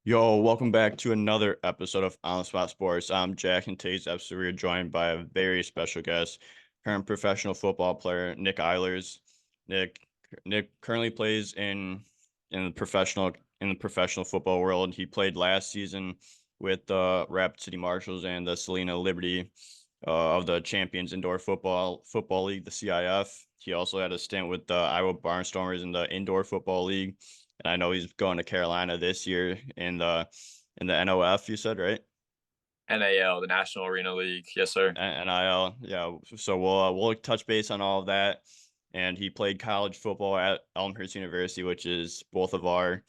Yo, welcome back to another episode of On the Spot Sports. I'm Jack, and today's episode we are joined by a very special guest, current professional football player Nick Eilers. Nick Nick currently plays in the professional football world. He played last season with the Rapid City Marshals and the Salina Liberty of the Champions Indoor Football League, the CIF. He also had a stint with the Iowa Barnstormers in the Indoor Football League, and I know he's going to Carolina this year in the NOF. You said, right? NAL, the National Arena League. Yes, sir. NIL. Yeah. So we'll touch base on all of that. And he played college football at Elmhurst University, which is both of our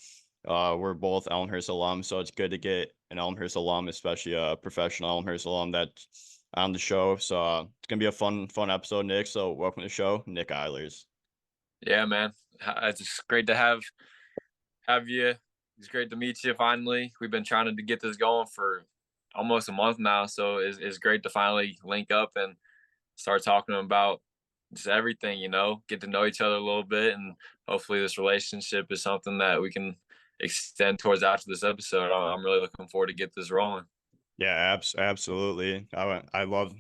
we're both Elmhurst alums, so it's good to get an Elmhurst alum, especially a professional Elmhurst alum that's on the show. So it's gonna be a fun episode, Nick. So welcome to the show, Nick Eilers. Yeah, man. It's great to have you. It's great to meet you finally. We've been trying to get this going for almost a month now, so it's great to finally link up and start talking about just everything. Get to know each other a little bit, and hopefully, this relationship is something that we can extend towards after this episode. I'm really looking forward to get this rolling. Yeah, absolutely. I love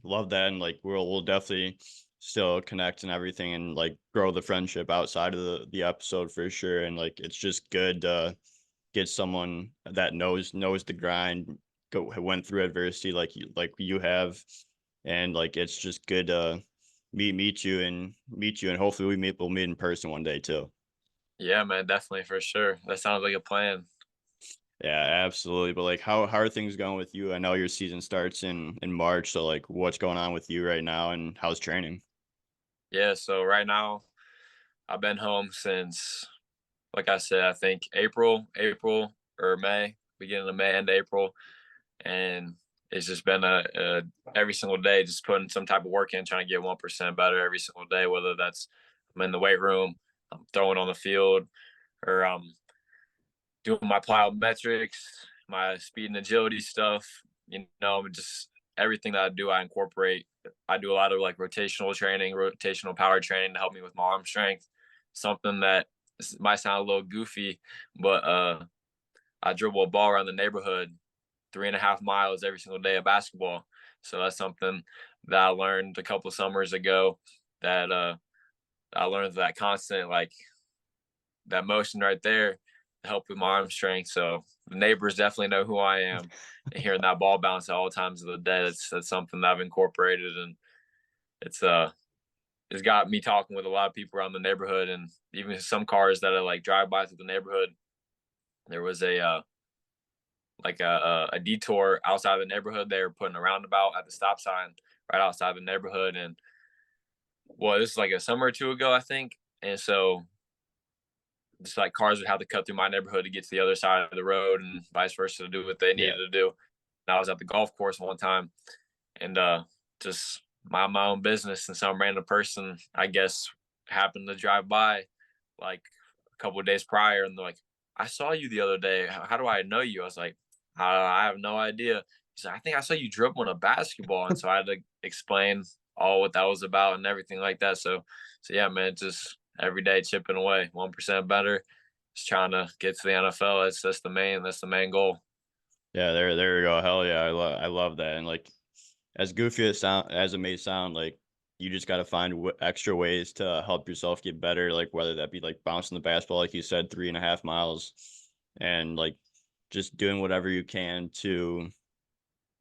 love that, and like we'll definitely still connect and everything, and like grow the friendship outside of the episode for sure. And like it's just good to get someone that knows the grind, went through adversity like you have, and like it's just good to meet you, and hopefully we'll meet in person one day too. Yeah, man, definitely for sure. That sounds like a plan. Yeah, absolutely. But like how are things going with you? I know your season starts in March, so like what's going on with you right now and how's training? Yeah, so right now I've been home since, like I said, I think April or May, beginning of May and April, and it's just been a every single day, just putting some type of work in, trying to get 1% better every single day. Whether that's I'm in the weight room, I'm throwing on the field, or I'm doing my plyometrics, my speed and agility stuff. Just everything that I do, I incorporate. I do a lot of like rotational training, rotational power training to help me with my arm strength. Something that might sound a little goofy, but I dribble a ball around the neighborhood 3.5 miles every single day of basketball. So that's something that I learned a couple of summers ago. That I learned that constant like that motion right there to help with my arm strength. So the neighbors definitely know who I am. And hearing that ball bounce at all times of the day, that's something that I've incorporated, and it's it's got me talking with a lot of people around the neighborhood, and even some cars that I like drive by through the neighborhood. There was a detour outside the neighborhood. They were putting a roundabout at the stop sign right outside the neighborhood, and well, this is like a summer or two ago, I think. And so just like cars would have to cut through my neighborhood to get to the other side of the road and vice versa to do what they Yeah. needed to do. And I was at the golf course one time, and just mind my own business, and some random person, I guess, happened to drive by like a couple of days prior, and they're like, "I saw you the other day. How do I know you?" I was like, I have no idea." He's like, "I think I saw you dribbling a basketball," and so I had to explain all what that was about and everything like that. So yeah, man, just every day chipping away, 1% better, just trying to get to the NFL. That's the main goal. Yeah, there you go. Hell yeah. I love that. And like as goofy as it may sound, like you just got to find extra ways to help yourself get better, like whether that be like bouncing the basketball, like you said, 3.5 miles, and like just doing whatever you can to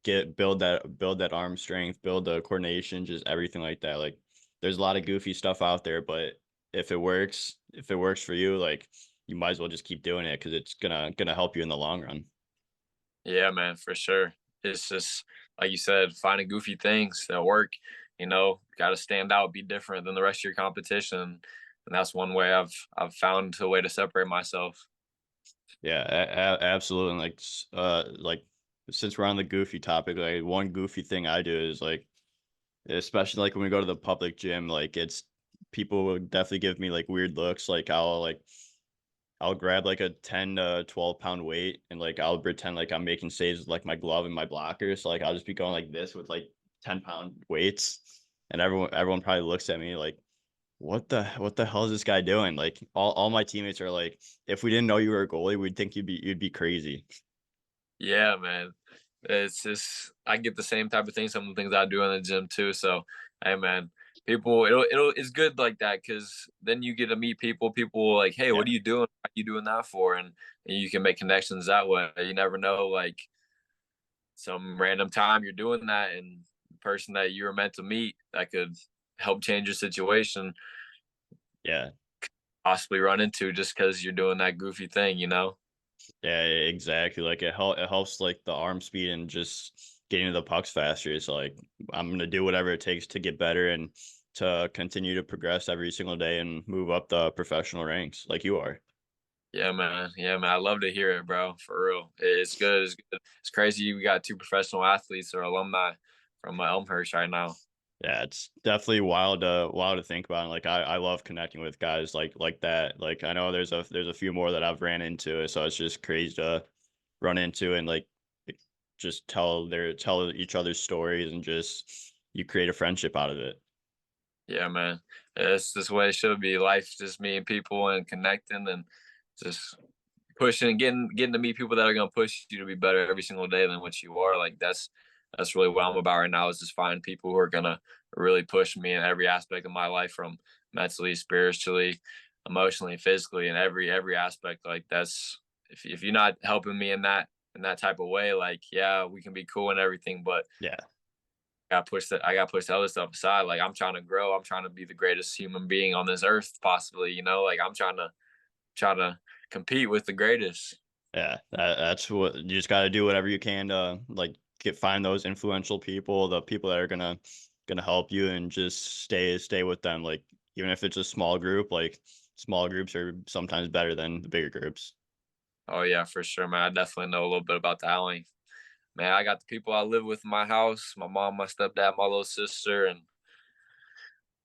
build that arm strength, build the coordination, just everything like that. Like there's a lot of goofy stuff out there, but if it works for you, like you might as well just keep doing it because it's gonna help you in the long run. Yeah, man, for sure. It's just like you said, finding goofy things that work. Got to stand out, be different than the rest of your competition, and that's one way I've found a way to separate myself. Yeah, absolutely. And like since we're on the goofy topic, like one goofy thing I do is like, especially like when we go to the public gym, like it's people will definitely give me like weird looks. Like I'll grab like a 10 to 12 pound weight, and like I'll pretend like I'm making saves with like my glove and my blocker. So like I'll just be going like this with like 10-pound weights, and everyone probably looks at me like, what the hell is this guy doing? Like all my teammates are like, if we didn't know you were a goalie, we'd think you'd be crazy. Yeah, man. It's just I get the same type of thing, some of the things I do in the gym too. So, hey, man, people, it's good like that because then you get to meet people. People like, hey, Yeah. what are you doing? What are you doing that for? And you can make connections that way. You never know, like some random time you're doing that, and the person that you were meant to meet that could help change your situation, Yeah. possibly run into just because you're doing that goofy thing, you know? Yeah, exactly. Like it helps like the arm speed and just getting to the pucks faster. It's like I'm gonna do whatever it takes to get better and to continue to progress every single day and move up the professional ranks like you are. Yeah, man. Yeah, man. I love to hear it, bro. For real. It's good. It's good. It's crazy. We got two professional athletes or alumni from Elmhurst right now. Yeah, it's definitely wild to think about. And like I love connecting with guys like that. Like I know there's a few more that I've ran into, so it's just crazy to run into and like just tell each other's stories and just you create a friendship out of it. Yeah, man. It's this way it should be. Life just meeting people and connecting and just pushing and getting to meet people that are gonna push you to be better every single day than what you are. Like that's really what I'm about right now is just finding people who are gonna really push me in every aspect of my life from mentally, spiritually, emotionally, physically, and every aspect. Like that's if you're not helping me in that type of way, like yeah, we can be cool and everything, but Yeah. I got to push the other stuff aside. Like I'm trying to grow. I'm trying to be the greatest human being on this earth, possibly. You know, like I'm trying to compete with the greatest. Yeah, that's what you just got to do whatever you can to like find those influential people, the people that are gonna help you, and just stay with them. Like even if it's a small group, like small groups are sometimes better than the bigger groups. Oh yeah, for sure, man. I definitely know a little bit about the alley. Man, I got the people I live with in my house, my mom, my stepdad, my little sister, and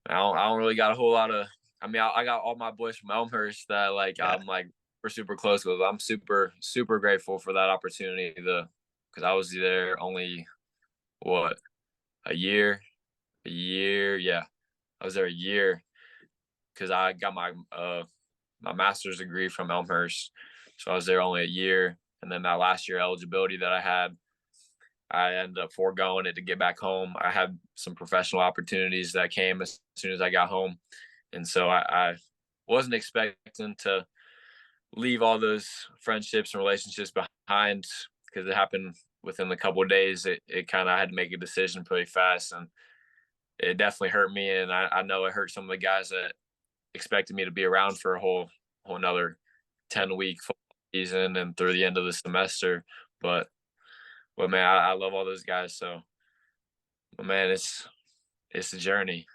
I don't really got a whole lot of. I mean, I got all my boys from Elmhurst that Yeah, like we're super close with. I'm super grateful for that opportunity. Because I was there only what a year, yeah, I was there a year because I got my master's degree from Elmhurst, so I was there only a year, and then that last year eligibility that I had, I ended up foregoing it to get back home. I had some professional opportunities that came as soon as I got home, and so I wasn't expecting to leave all those friendships and relationships behind because it happened within a couple of days. It kind of had to make a decision pretty fast, and it definitely hurt me. And I know it hurt some of the guys that expected me to be around for a whole another 10-week football season and through the end of the semester. But man, I love all those guys. So, but man, it's a journey.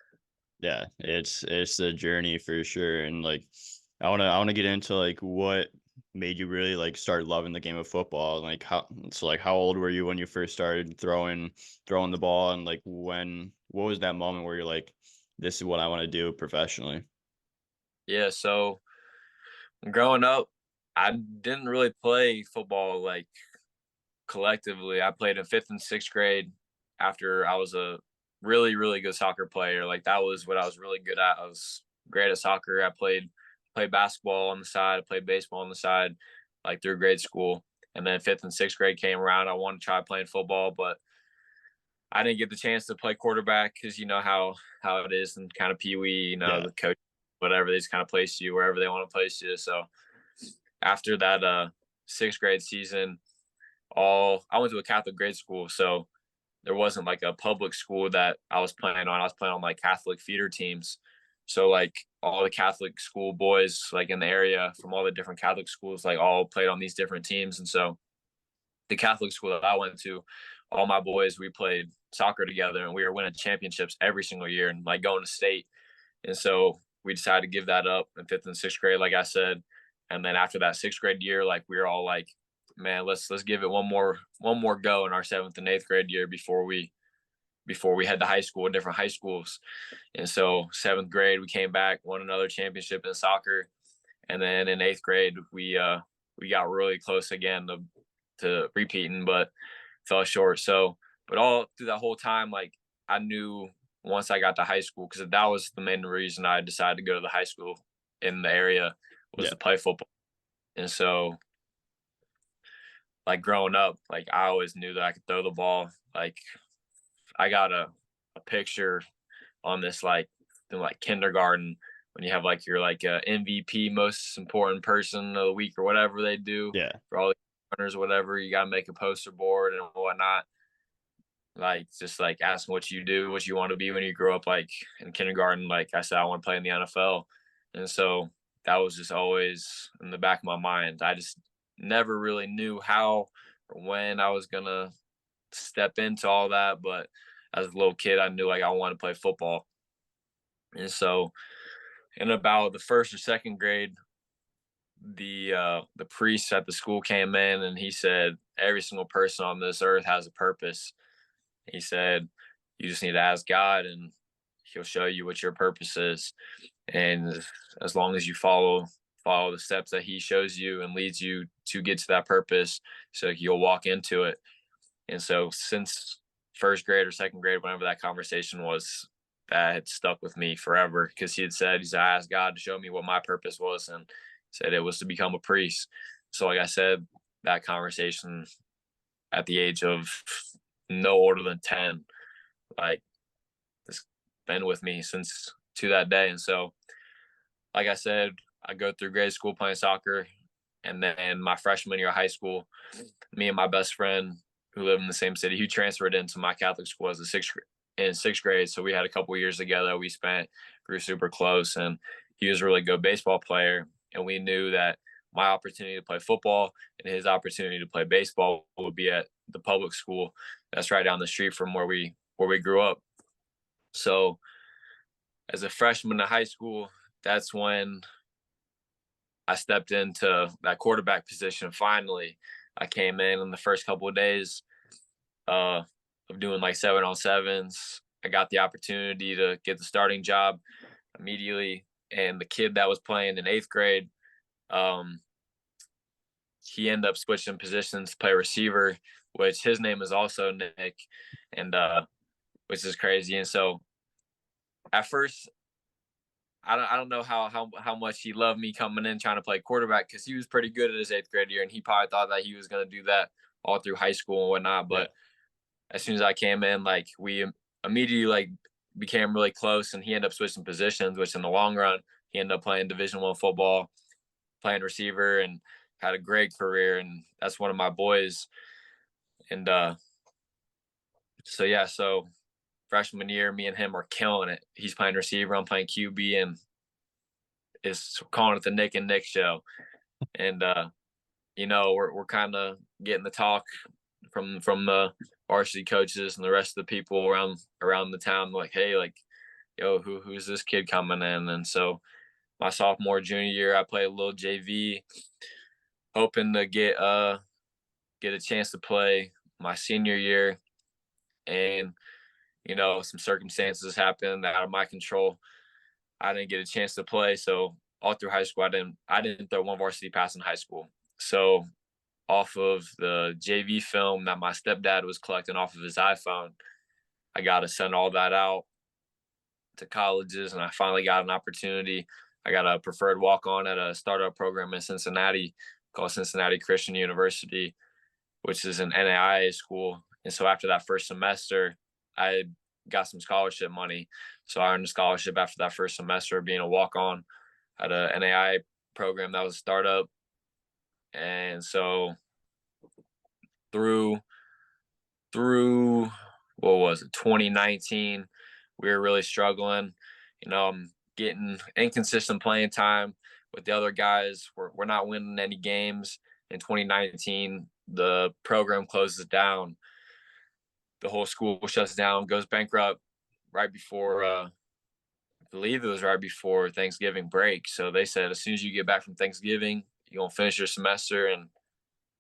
yeah, it's a journey for sure, and like I want to get into like what made you really like start loving the game of football, and like how old were you when you first started throwing the ball, and like what was that moment where you're like, this is what I want to do professionally? Yeah. So growing up, I didn't really play football like collectively. I played in fifth and sixth grade after I was a really good soccer player. Like that was what I was really good at. I was great at soccer. I played basketball on the side, I played baseball on the side, like through grade school. And then fifth and sixth grade came around. I wanted to try playing football, but I didn't get the chance to play quarterback because you know how it is and kind of pee wee. You know Yeah, the coach, whatever they just kind of place you wherever they want to place you. So after that sixth grade season, all I went to a Catholic grade school, so there wasn't like a public school that I was playing on. I was playing on like Catholic feeder teams. So like all the Catholic school boys like in the area from all the different Catholic schools like all played on these different teams. And so the Catholic school that I went to, all my boys, we played soccer together and we were winning championships every single year and like going to state. And so we decided to give that up in fifth and sixth grade, like I said. And then after that sixth grade year, like we were all like, man, let's give it one more go in our seventh and eighth grade year before we head to high school, different high schools. And so seventh grade, we came back, won another championship in soccer, and then in eighth grade, we got really close again to repeating, but fell short. So, but all through that whole time, like I knew once I got to high school, because that was the main reason I decided to go to the high school in the area was Yeah. to play football. And so, like growing up, like I always knew that I could throw the ball. Like I got a picture on this like in like kindergarten when you have like your like MVP, most important person of the week or whatever they do Yeah. for all the runners or whatever. You gotta make a poster board and whatnot. Like just like asking what you do, what you want to be when you grow up. Like in kindergarten, like I said, I want to play in the NFL, and so that was just always in the back of my mind. I just never really knew how or when I was gonna step into all that, but as a little kid, I knew like I wanted to play football. And so in about the first or second grade, the priest at the school came in and he said, every single person on this earth has a purpose. He said, you just need to ask God and he'll show you what your purpose is. And as long as you follow the steps that he shows you and leads you to get to that purpose, so you'll walk into it. And so since first grade or second grade, whenever that conversation was, that had stuck with me forever because he said, I asked God to show me what my purpose was, and said it was to become a priest. So like I said, that conversation at the age of no older than 10, like it's been with me since to that day. And so, like I said, I go through grade school playing soccer, and then my freshman year of high school, me and my best friend who lived in the same city, who transferred into my Catholic school as in sixth grade. So we had a couple years together. Grew super close, and he was a really good baseball player. And we knew that my opportunity to play football and his opportunity to play baseball would be at the public school that's right down the street from where we grew up. So as a freshman in high school, that's when I stepped into that quarterback position. Finally, I came in the first couple of days of doing like 7-on-7s. I got the opportunity to get the starting job immediately. And the kid that was playing in eighth grade, um, he ended up switching positions to play receiver, which his name is also Nick, and which is crazy. And so at first, I don't know how much he loved me coming in trying to play quarterback because he was pretty good at his eighth grade year, and he probably thought that he was going to do that all through high school and whatnot. Yeah. But as soon as I came in, like we immediately like became really close, and he ended up switching positions, which in the long run he ended up playing Division I football, playing receiver, and had a great career. And that's one of my boys. And so yeah, so freshman year, me and him are killing it. He's playing receiver, I'm playing QB, and it's calling it the Nick and Nick show. And we're kind of getting the talk from the varsity coaches and the rest of the people around the town, like, hey, like, yo, who's this kid coming in? And so my sophomore junior year, I played a little JV, hoping to get a chance to play my senior year. And some circumstances happened out of my control. I didn't get a chance to play, so all through high school, I didn't throw one varsity pass in high school. So off of the JV film that my stepdad was collecting off of his iPhone, I got to send all that out to colleges, and I finally got an opportunity. I got a preferred walk-on at a startup program in Cincinnati called Cincinnati Christian University, which is an NAIA school. And so after that first semester, I got some scholarship money. So I earned a scholarship after that first semester being a walk-on at a NAIA program that was a startup. And so through what was it, 2019, we were really struggling. I'm getting inconsistent playing time with the other guys. We're not winning any games. In 2019, the program closes down. The whole school shuts down, goes bankrupt right before I believe it was right before Thanksgiving break. So they said as soon as you get back from Thanksgiving, you're gonna finish your semester and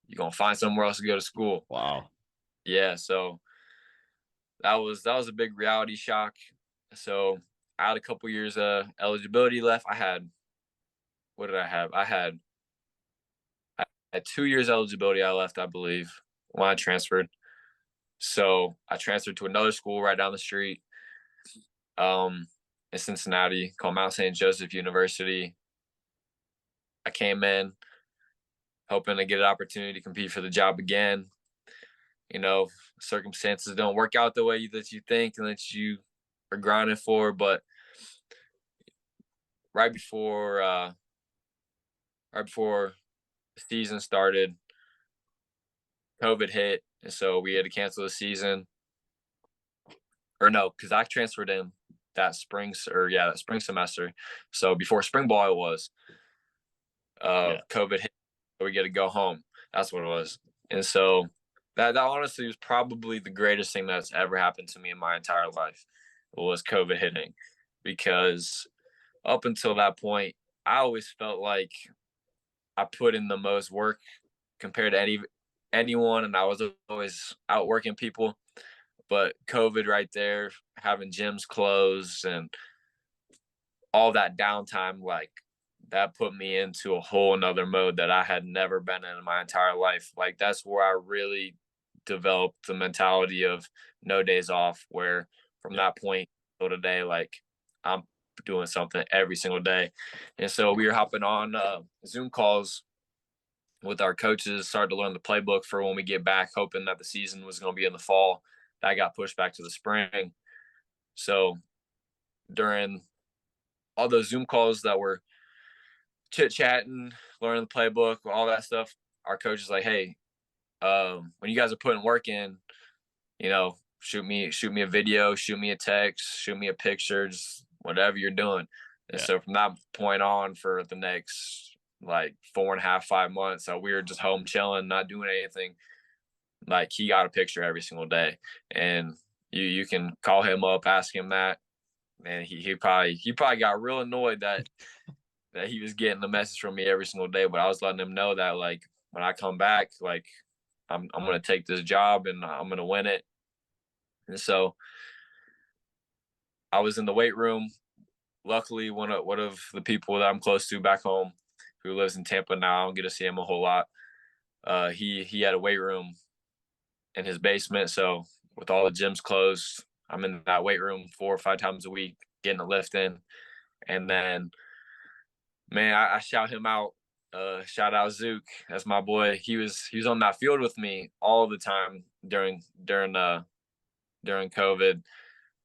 you're gonna find somewhere else to go to school. Wow. Yeah, so that was a big reality shock. So I had a couple years of eligibility left. What did I have? I had 2 years eligibility I left, I believe, when I transferred. So I transferred to another school right down the street. um, in Cincinnati called Mount St. Joseph University. I came in hoping to get an opportunity to compete for the job again. You know, circumstances don't work out the way that you think and that you are grinding for. But right before uh, right before the season started, COVID hit, and so we had to cancel the season. Or no, because I transferred in that spring semester. So before spring ball, it was Yeah. COVID hit, so we get to go home. That's what it was. And so that honestly was probably the greatest thing that's ever happened to me in my entire life was COVID hitting, because up until that point, I always felt like I put in the most work compared to anyone, and I was always outworking people. But COVID right there, having gyms closed and all that downtime, like that put me into a whole nother mode that I had never been in my entire life. Like that's where I really developed the mentality of no days off, where from Yeah. that point till today, like I'm doing something every single day. And so we were hopping on Zoom calls with our coaches, started to learn the playbook for when we get back, hoping that the season was going to be in the fall. That got pushed back to the spring. So during all those Zoom calls that were chit chatting, learning the playbook, all that stuff, our coach is like, "Hey, when you guys are putting work in, shoot me a video, shoot me a text, shoot me a picture, just whatever you're doing." And Yeah. so from that point on, for the next like 4.5, 5 months, we were just home chilling, not doing anything. Like he got a picture every single day, and you can call him up, ask him that, and he probably got real annoyed that he was getting the message from me every single day. But I was letting him know that like when I come back, like I'm gonna take this job and I'm gonna win it. And so I was in the weight room. Luckily, one of the people that I'm close to back home, who lives in Tampa now, I don't get to see him a whole lot. He had a weight room in his basement, so with all the gyms closed, I'm in that weight room 4 or 5 times a week getting a lift in. And then, man, I shout him out. Shout out Zook, that's my boy. He was on that field with me all the time during COVID.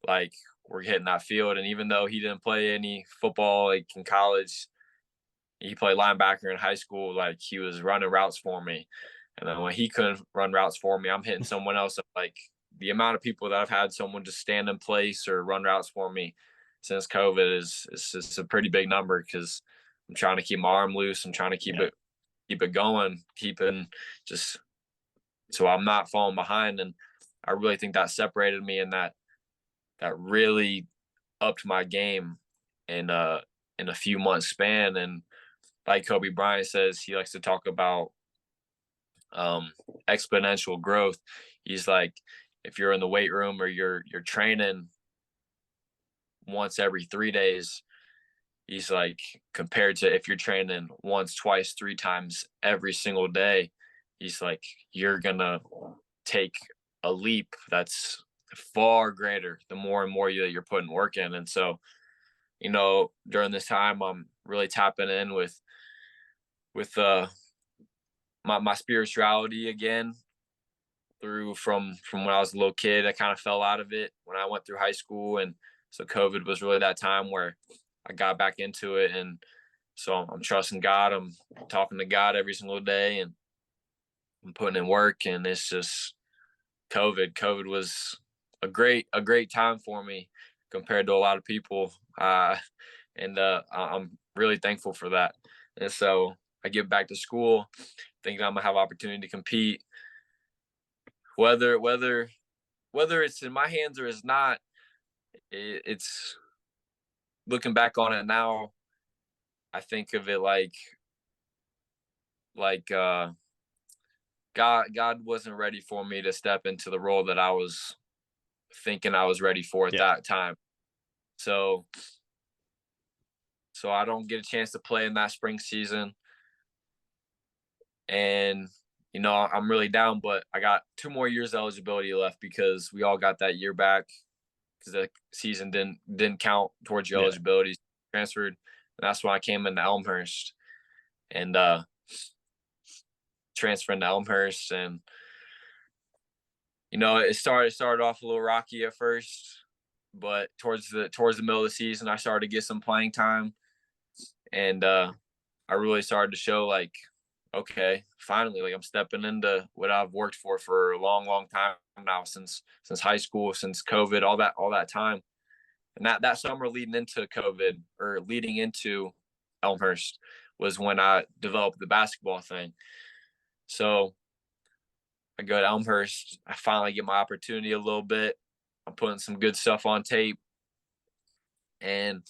Like we're hitting that field, and even though he didn't play any football like in college, he played linebacker in high school. Like he was running routes for me, and then when he couldn't run routes for me, I'm hitting someone else. Like the amount of people that I've had someone just stand in place or run routes for me since COVID is just a pretty big number, because I'm trying to keep my arm loose. I'm trying to keep Yeah. it going, keeping just so I'm not falling behind. And I really think that separated me, and that really upped my game in a few months span. And like Kobe Bryant says, he likes to talk about um, exponential growth. He's like, if you're in the weight room or you're training once every 3 days, he's like, compared to if you're training once, twice, 3 times every single day, he's like, you're gonna take a leap that's far greater the more and more you're putting work in. And so, during this time, I'm really tapping in with my spirituality again, through from when I was a little kid. I kind of fell out of it when I went through high school, and so COVID was really that time where I got back into it. And so I'm trusting God. I'm talking to God every single day, and I'm putting in work. And it's just COVID. COVID was a great time for me compared to a lot of people, and I'm really thankful for that. And so I get back to school, thinking I'm gonna have opportunity to compete, whether it's in my hands or it's not. It's looking back on it now, I think of it like God wasn't ready for me to step into the role that I was thinking I was ready for at Yeah. that time. So I don't get a chance to play in that spring season, and I'm really down. But I got 2 more years eligibility left, because we all got that year back because the season didn't count towards your Yeah. eligibility. Transferred, and that's when I came into Elmhurst and transferring to Elmhurst. And it started off a little rocky at first, but towards the middle of the season, I started to get some playing time, and I really started to show like, okay, finally, like I'm stepping into what I've worked for a long, long time now, since high school, since COVID, all that time. And that summer leading into COVID, or leading into Elmhurst, was when I developed the basketball thing. So I go to Elmhurst, I finally get my opportunity a little bit. I'm putting some good stuff on tape, and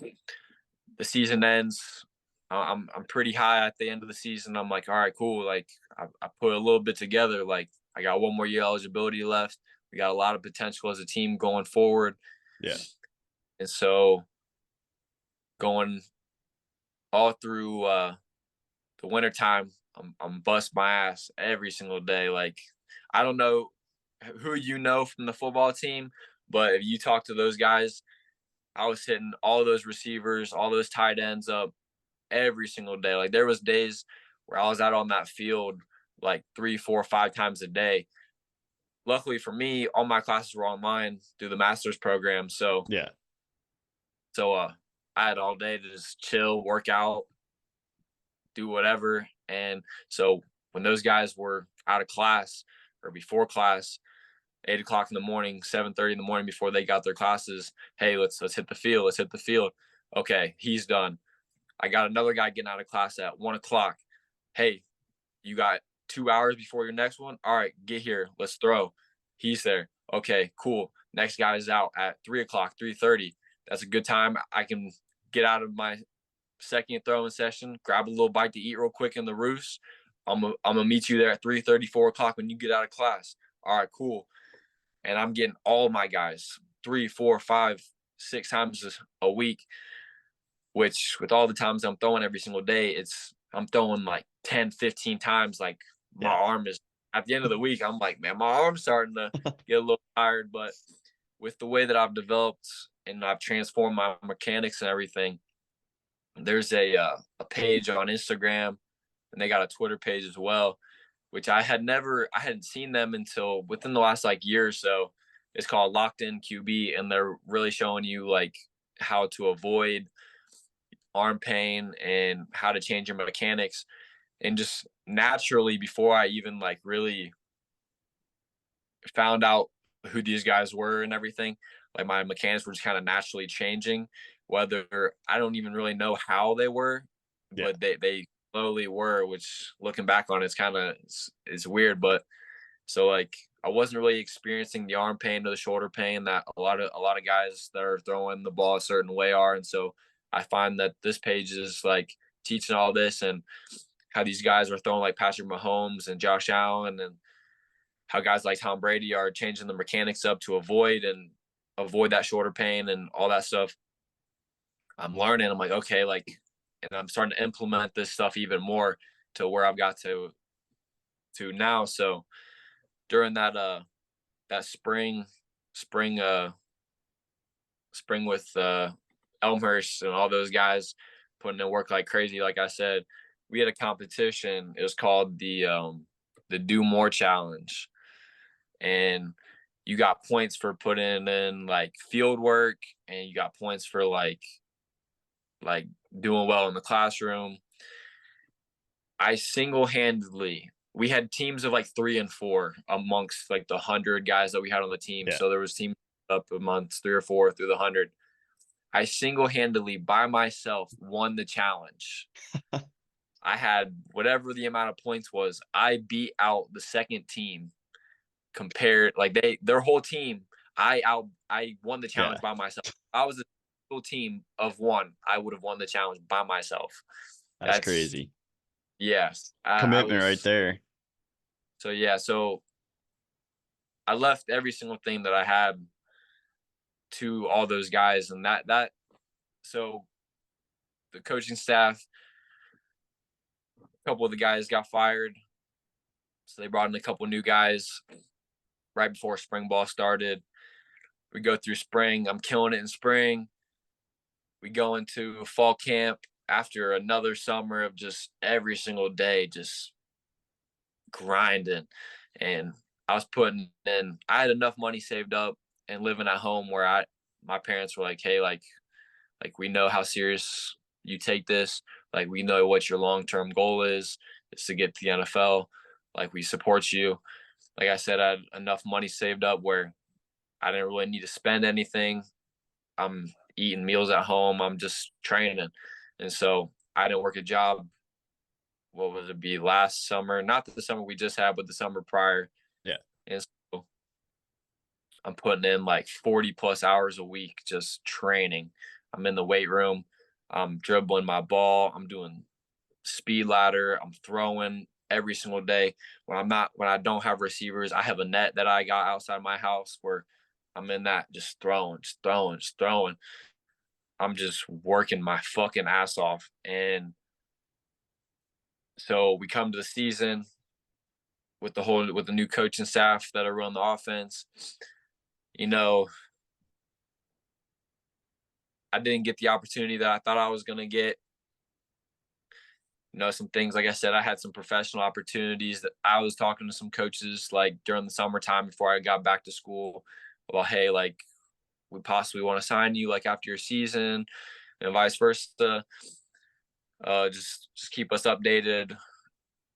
the season ends. I'm pretty high at the end of the season. I'm like, all right, cool. Like I put a little bit together. Like I got one more year eligibility left. We got a lot of potential as a team going forward. Yeah. And so going all through the wintertime, I'm bust my ass every single day. Like I don't know who from the football team, but if you talk to those guys, I was hitting all those receivers, all those tight ends up every single day. Like there was days where I was out on that field like 3, 4, 5 times a day. Luckily for me, all my classes were online through the master's program. So Yeah. so I had all day to just chill, work out, do whatever. And so when those guys were out of class or before class, 8 o'clock in the morning, 7:30 in the morning before they got their classes, hey, let's hit the field. Let's hit the field. Okay, he's done. I got another guy getting out of class at 1 o'clock. Hey, you got 2 hours before your next one? All right, get here. Let's throw. He's there. Okay, cool. Next guy is out at 3 o'clock, 3:30. That's a good time. I can get out of my second throwing session, grab a little bite to eat real quick in the roofs. I'm gonna meet you there at 3:30, 4 o'clock when you get out of class. All right, cool. And I'm getting all my guys 3, 4, 5, 6 times a week, which with all the times I'm throwing every single day, I'm throwing like 10, 15 times. Like my Yeah. arm is at the end of the week, I'm like, man, my arm's starting to get a little tired. But with the way that I've developed and I've transformed my mechanics and everything, there's a page on Instagram, and they got a Twitter page as well, which I hadn't seen them until within the last like year or so. It's called Locked In QB, and they're really showing you like how to avoid arm pain and how to change your mechanics. And just naturally, before I even like really found out who these guys were and everything, like my mechanics were just kind of naturally changing. Whether I don't even really know how they were, Yeah. but they slowly were. Which looking back on it's kind of it's weird, but so like I wasn't really experiencing the arm pain or the shoulder pain that a lot of guys that are throwing the ball a certain way are. And so I find that this page is like teaching all this and how these guys are throwing like Patrick Mahomes and Josh Allen, and how guys like Tom Brady are changing the mechanics up to avoid that shoulder pain and all that stuff. I'm learning. I'm like, okay, like, and I'm starting to implement this stuff even more to where I've got to now. So during that spring with Elmhurst and all those guys putting in work like crazy, like I said, we had a competition. It was called the Do More Challenge, and you got points for putting in like field work, and you got points for like doing well in the classroom. I single-handedly we had teams of like 3 and 4 amongst like the 100 guys that we had on the team. Yeah. So there was teams up amongst 3 or 4 through the 100. I single-handedly by myself won the challenge. I had whatever the amount of points was. I beat out the second team compared like their whole team. I won the Yeah. challenge by myself. I was a single team of one. I would have won the challenge by myself. That's That's crazy. yes. I Commitment right was there. so yeah. So I left every single thing that I had to all those guys, and that so the coaching staff, a couple of the guys got fired, so they brought in a couple new guys right before spring ball started. We go through spring. I'm killing it in spring. We go into fall camp after another summer of just every single day, just grinding. And I was putting in, I had enough money saved up and living at home where my parents were like, hey, like we know how serious you take this. Like we know what your long-term goal is to get to the NFL. Like we support you. Like I said, I had enough money saved up where I didn't really need to spend anything. I'm eating meals at home. I'm just training. And so I didn't work a job. What would it be last summer? Not the summer we just had, but the summer prior. Yeah. And so I'm putting in like 40 plus hours a week just training. I'm in the weight room. I'm dribbling my ball. I'm doing speed ladder. I'm throwing every single day. When I don't have receivers, I have a net that I got outside my house where I'm in that just throwing, just throwing, just throwing. I'm just working my fucking ass off. And so we come to the season with the new coaching staff that are running the offense. You know, I didn't get the opportunity that I thought I was gonna get. Some things, like I said, I had some professional opportunities that I was talking to some coaches like during the summertime before I got back to school. Well, hey, like we possibly want to sign you like after your season and vice versa. Just keep us updated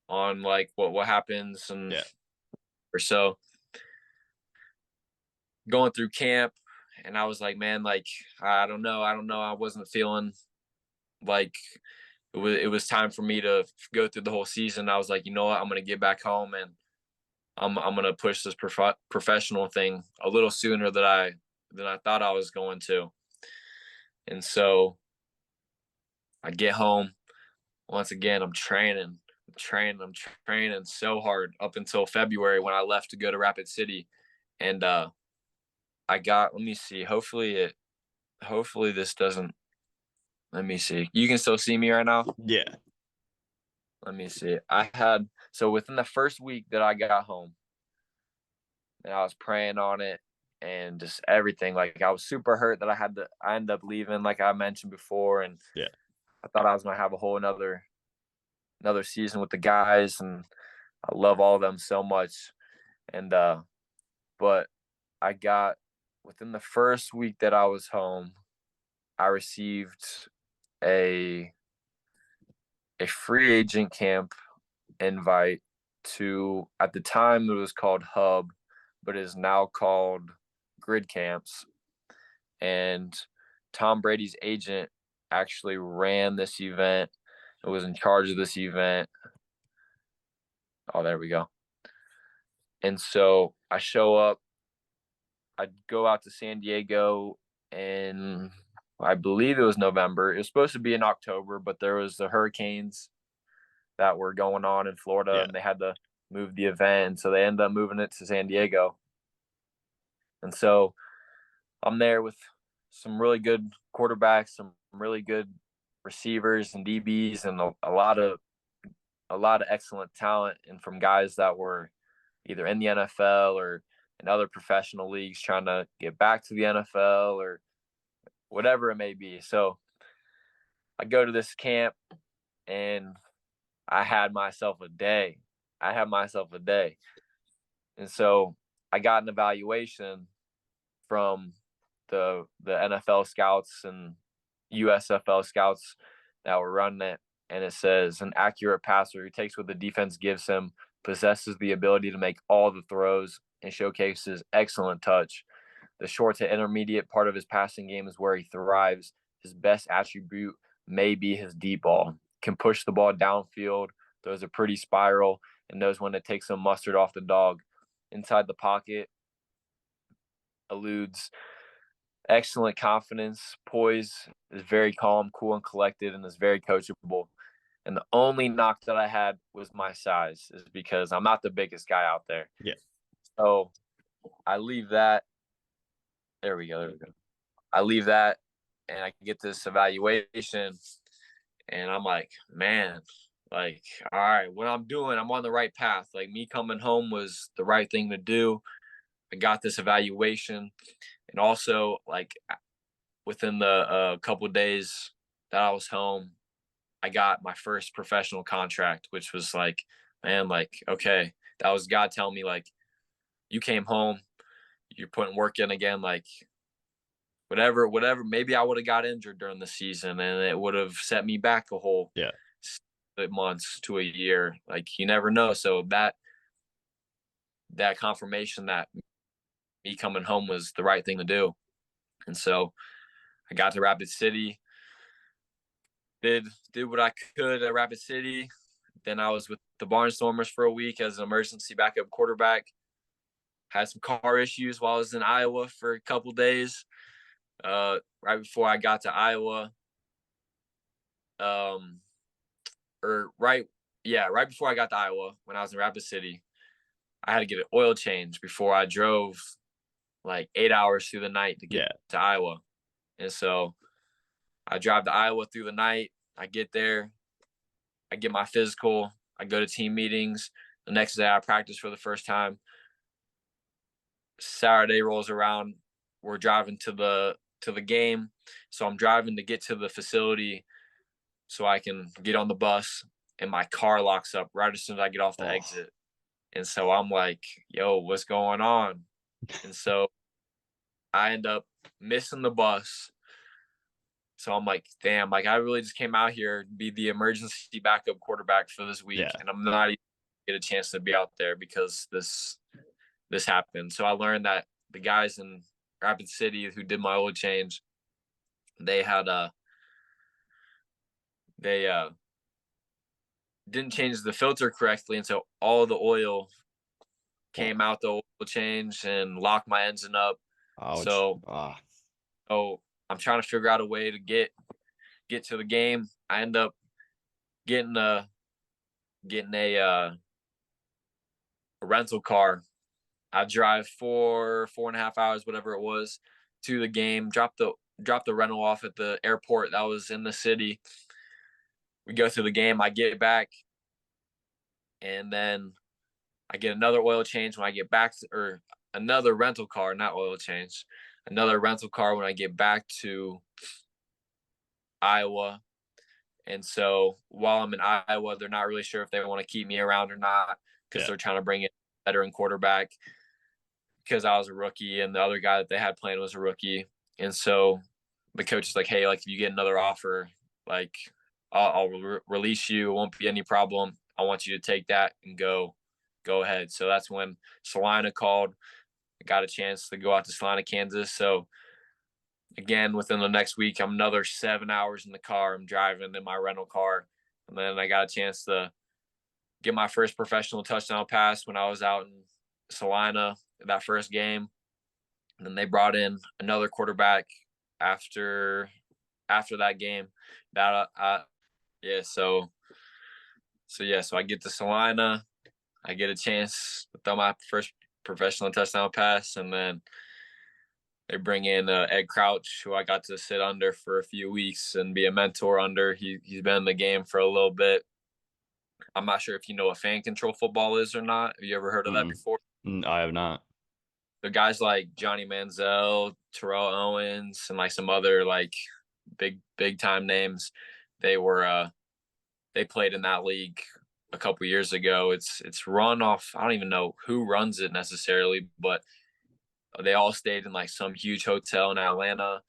on like what happens and Yeah. or so. Going through camp, and I was like, man, like I don't know. I wasn't feeling like it was time for me to go through the whole season. I was like, you know what, I'm gonna get back home and I'm gonna push this professional thing a little sooner than I thought I was going to. And so I get home. Once again, I'm training so hard up until February when I left to go to Rapid City. And let me see. Hopefully this doesn't, let me see. You can still see me right now? Yeah. Let me see. So within the first week that I got home, and I was praying on it and just everything. Like I was super hurt that I ended up leaving, like I mentioned before. And Yeah. I thought I was going to have a whole another season with the guys. And I love all of them so much. And, but I got within the first week that I was home, I received a free agent camp invite to, at the time it was called Hub, but is now called Grid Camps. And Tom Brady's agent actually ran this event. It was in charge of this event. Oh, there we go. And so I show up. I go out to San Diego in, I believe it was November. It was supposed to be in October, but there was the hurricanes that were going on in Florida, Yeah. and they had to move the event. And so they ended up moving it to San Diego. And so I'm there with some really good quarterbacks, some really good receivers and DBs, and a lot of excellent talent, and from guys that were either in the NFL or in other professional leagues trying to get back to the NFL or whatever it may be. So I go to this camp and I had myself a day. And so I got an evaluation from the NFL scouts and USFL scouts that were running it, and it says an accurate passer who takes what the defense gives him, possesses the ability to make all the throws, and showcases excellent touch. The short to intermediate part of his passing game is where he thrives. His best attribute may be his deep ball. Can push the ball downfield, throws a pretty spiral, and knows when to take some mustard off the dog. Inside the pocket, eludes excellent confidence, poise, is very calm, cool, and collected, and is very coachable. And the only knock that I had was my size, is because I'm not the biggest guy out there. Yeah. So I leave that. There we go. I leave that and I get this evaluation, and I'm like, man, like, all right, what I'm doing, I'm on the right path. Like me coming home was the right thing to do. I got this evaluation, And also, like, within the couple days that I was home, I got my first professional contract, which was like, man, like, okay, that was God telling me, like, you came home, you're putting work in again, like, whatever. Maybe I would have got injured during the season, and it would have set me back a whole Yeah. months to a year. Like, you never know. So that confirmation that me coming home was the right thing to do. And so I got to Rapid City, did what I could at Rapid City. Then I was with the Barnstormers for a week as an emergency backup quarterback. Had some car issues while I was in Iowa for a couple days. Right before I got to Iowa, um, or right, yeah, right before I got to Iowa when I was in Rapid City, I had to get an oil change before I drove like 8 hours through the night to get Yeah. to Iowa. And so I drive to Iowa through the night. I get there, I get my physical, I go to team meetings. The next day I practice for the first time. Saturday rolls around. We're driving to the game. So I'm driving to get to the facility so I can get on the bus, and my car locks up right as soon as I get off the Oh. exit. And so I'm like, yo, what's going on? And so I end up missing the bus. So I'm like, damn, like I really just came out here to be the emergency backup quarterback for this week, Yeah. and I'm not even get a chance to be out there because this happened. So I learned that the guys in Rapid City who did my oil change, they had they didn't change the filter correctly, and so all the oil Oh. came out the oil change and locked my engine up. Ouch. So Ah. oh, I'm trying to figure out a way to get to the game. I end up getting a getting a rental car. I drive 4.5 hours, whatever it was, to the game. Drop the rental off at the airport that was in the city. We go through the game. I get back, and then I get another oil change when I get back, or another rental car, not oil change, another rental car when I get back to Iowa. And so while I'm in Iowa, they're not really sure if they want to keep me around or not because Yeah. they're trying to bring in a veteran quarterback because I was a rookie and the other guy that they had playing was a rookie. And so the coach is like, hey, like if you get another offer, like I'll release you. It won't be any problem. I want you to take that and go ahead. So that's when Salina called. I got a chance to go out to Salina, Kansas. So again, within the next week, I'm another 7 hours in the car. I'm driving in my rental car. And then I got a chance to get my first professional touchdown pass when I was out in Salina that first game. And then they brought in another quarterback after that game. That yeah, so I get to Salina. I get a chance to throw my first professional touchdown pass, and then they bring in Ed Crouch, who I got to sit under for a few weeks and be a mentor under. He's been in the game for a little bit. I'm not sure if you know what fan control football is or not. Have you ever heard of that Mm-mm. before? I have not. The guys like Johnny Manziel, Terrell Owens, and like some other like big time names. They were they played in that league a couple years ago. It's run off. I don't even know who runs it necessarily, but they all stayed in like some huge hotel in Atlanta,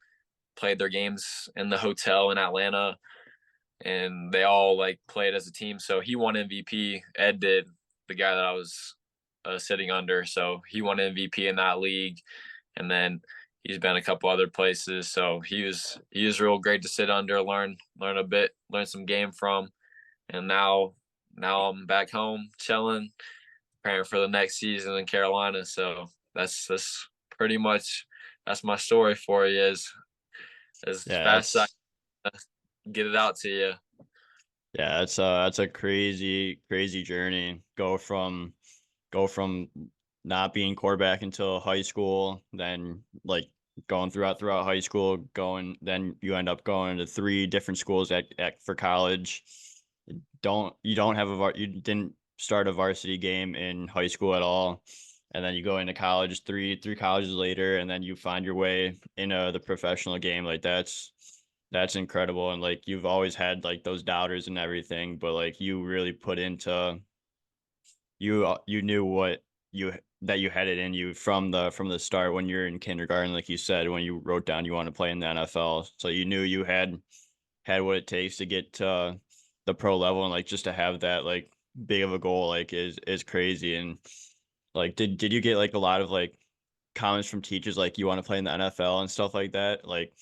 played their games in the hotel in Atlanta, and they all like played as a team. So he won MVP. Ed did, the guy that I was sitting under. So he won MVP in that league, and then he's been a couple other places. So he was real great to sit under, learn a bit, learn some game from, and now I'm back home chilling, preparing for the next season in Carolina. So that's pretty much that's my story for you. As Yeah, fast as that's I get it out to you. yeah, that's a crazy journey. Go from not being quarterback until high school, then like going throughout high school, going then you end up going to three different schools at for college. You didn't start a varsity game in high school at all, and then you go into college three colleges later, and then you find your way in the professional game. Like that's incredible. And like you've always had like those doubters and everything, but like you really put into you knew what you that you had it in you from the start when you're in kindergarten, like you said, when you wrote down you want to play in the NFL. So you knew you had what it takes to get to the pro level, and like just to have that like big of a goal like is crazy. And like did you get like a lot of like comments from teachers like you want to play in the NFL and stuff like that? Like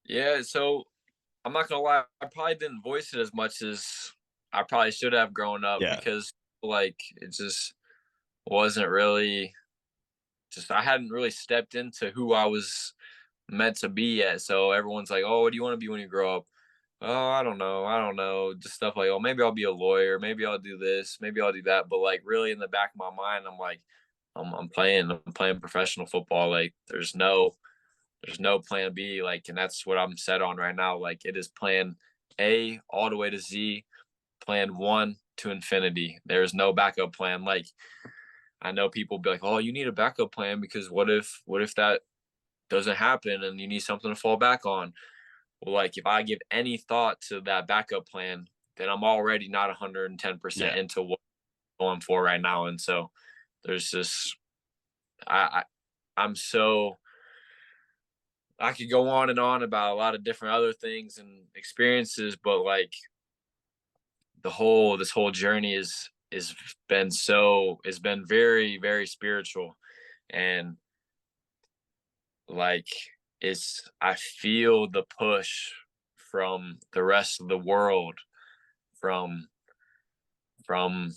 Yeah, so I'm not gonna lie, I probably didn't voice it as much as I probably should have growing up yeah. because like it just wasn't really just I hadn't really stepped into who I was meant to be yet. So everyone's like, "Oh, what do you want to be when you grow up?" Oh, I don't know. I don't know. Just stuff like, "Oh, maybe I'll be a lawyer. Maybe I'll do this. Maybe I'll do that." But like really in the back of my mind, I'm like, I'm playing professional football. Like there's no plan B. Like, and that's what I'm set on right now. Like it is plan A all the way to Z, plan one to infinity. There's no backup plan. Like I know people be like, "Oh, you need a backup plan because what if that doesn't happen and you need something to fall back on?" Well, like if I give any thought to that backup plan, then I'm already not 110% Yeah. into what I'm going for right now. And so there's just I, I'm so I could go on and on about a lot of different other things and experiences, but like the whole this whole journey is been so it's been very very spiritual. And like it's I feel the push from the rest of the world, from from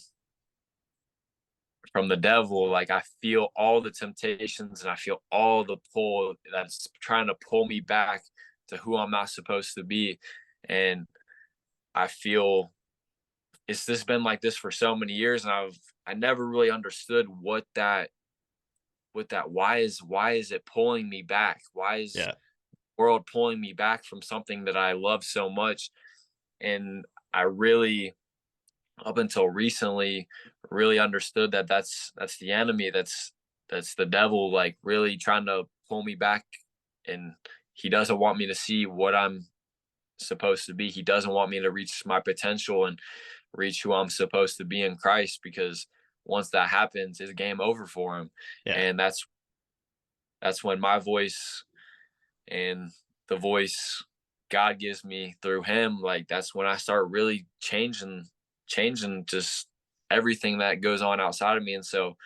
from the devil. Like I feel all the temptations and I feel all the pull that's trying to pull me back to who I'm not supposed to be. And I feel it's just been like this for so many years, and I never really understood what that why is it pulling me back? Why is Yeah. world pulling me back from something that I love so much? And I really, up until recently, really understood that that's the enemy. That's the devil, like really trying to pull me back. And he doesn't want me to see what I'm supposed to be. He doesn't want me to reach my potential and reach who I'm supposed to be in Christ, because once that happens, it's game over for him. Yeah. And that's when my voice and the voice God gives me through him, like that's when I start really changing just everything that goes on outside of me. And so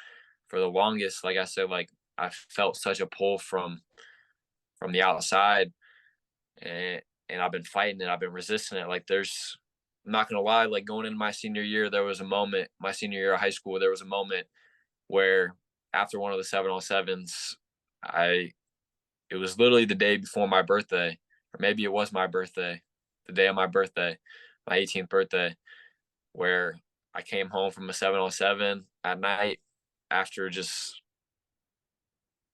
for the longest, like I said, like I felt such a pull from the outside, and I've been fighting it, I've been resisting it. Like there's I'm not gonna lie, like going into my senior year, there was a moment, my senior year of high school, there was a moment where after one of the 7-on-7s, I it was literally the day before my birthday, or maybe it was my birthday, the day of my birthday, my 18th birthday, where I came home from a 7-on-7 at night after just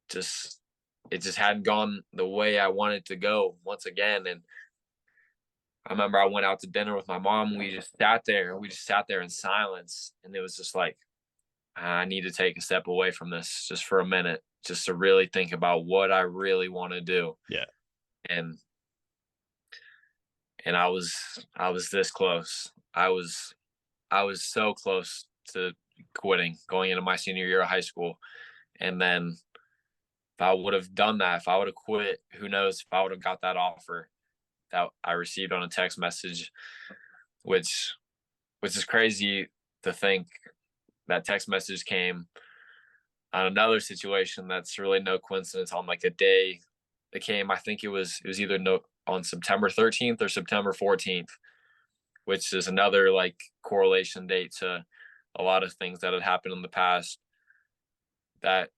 it just hadn't gone the way I wanted to go once again. And I remember I went out to dinner with my mom. We just sat there in silence, and it was just like I need to take a step away from this just for a minute, just to really think about what I really want to do. Yeah. And I was this close. I was so close to quitting going into my senior year of high school. And then if I would have done that, if I would have quit, who knows if I would have got that offer that I received on a text message, which is crazy to think that text message came on another situation that's really no coincidence on like a day that came. I think it was either no on September 13th or September 14th, which is another like correlation date to a lot of things that had happened in the past. That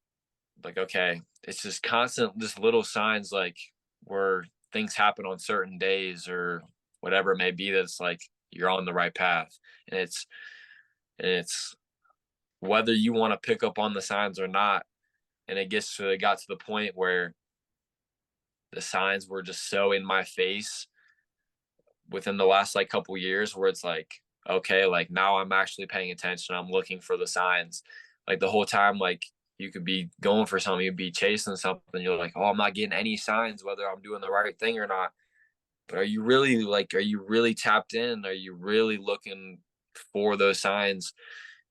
like okay, it's just constant, just little signs like where things happen on certain days or whatever it may be, that's like you're on the right path. And it's whether you want to pick up on the signs or not. And it got to the point where the signs were just so in my face within the last like couple years, where it's like okay, like now I'm actually paying attention, I'm looking for the signs. like the whole time, like you could be going for something, you'd be chasing something. You're like, oh, I'm not getting any signs whether I'm doing the right thing or not. But are you really tapped in? Are you really looking for those signs,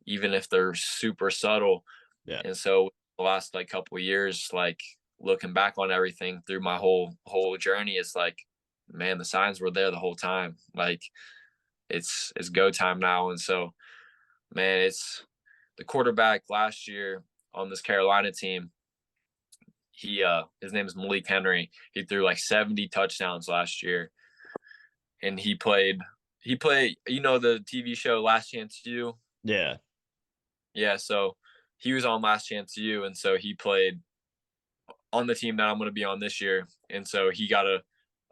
even if they're super subtle? Yeah. And so the last like couple of years, like looking back on everything through my whole journey, it's like, man, the signs were there the whole time. Like it's go time now. And so, man, it's the quarterback last year on this Carolina team. He his name is Malik Henry. He threw like 70 touchdowns last year. And he played, you know, the TV show Last Chance U. Yeah. Yeah, so he was on Last Chance U, and so he played on the team that I'm going to be on this year, and so he got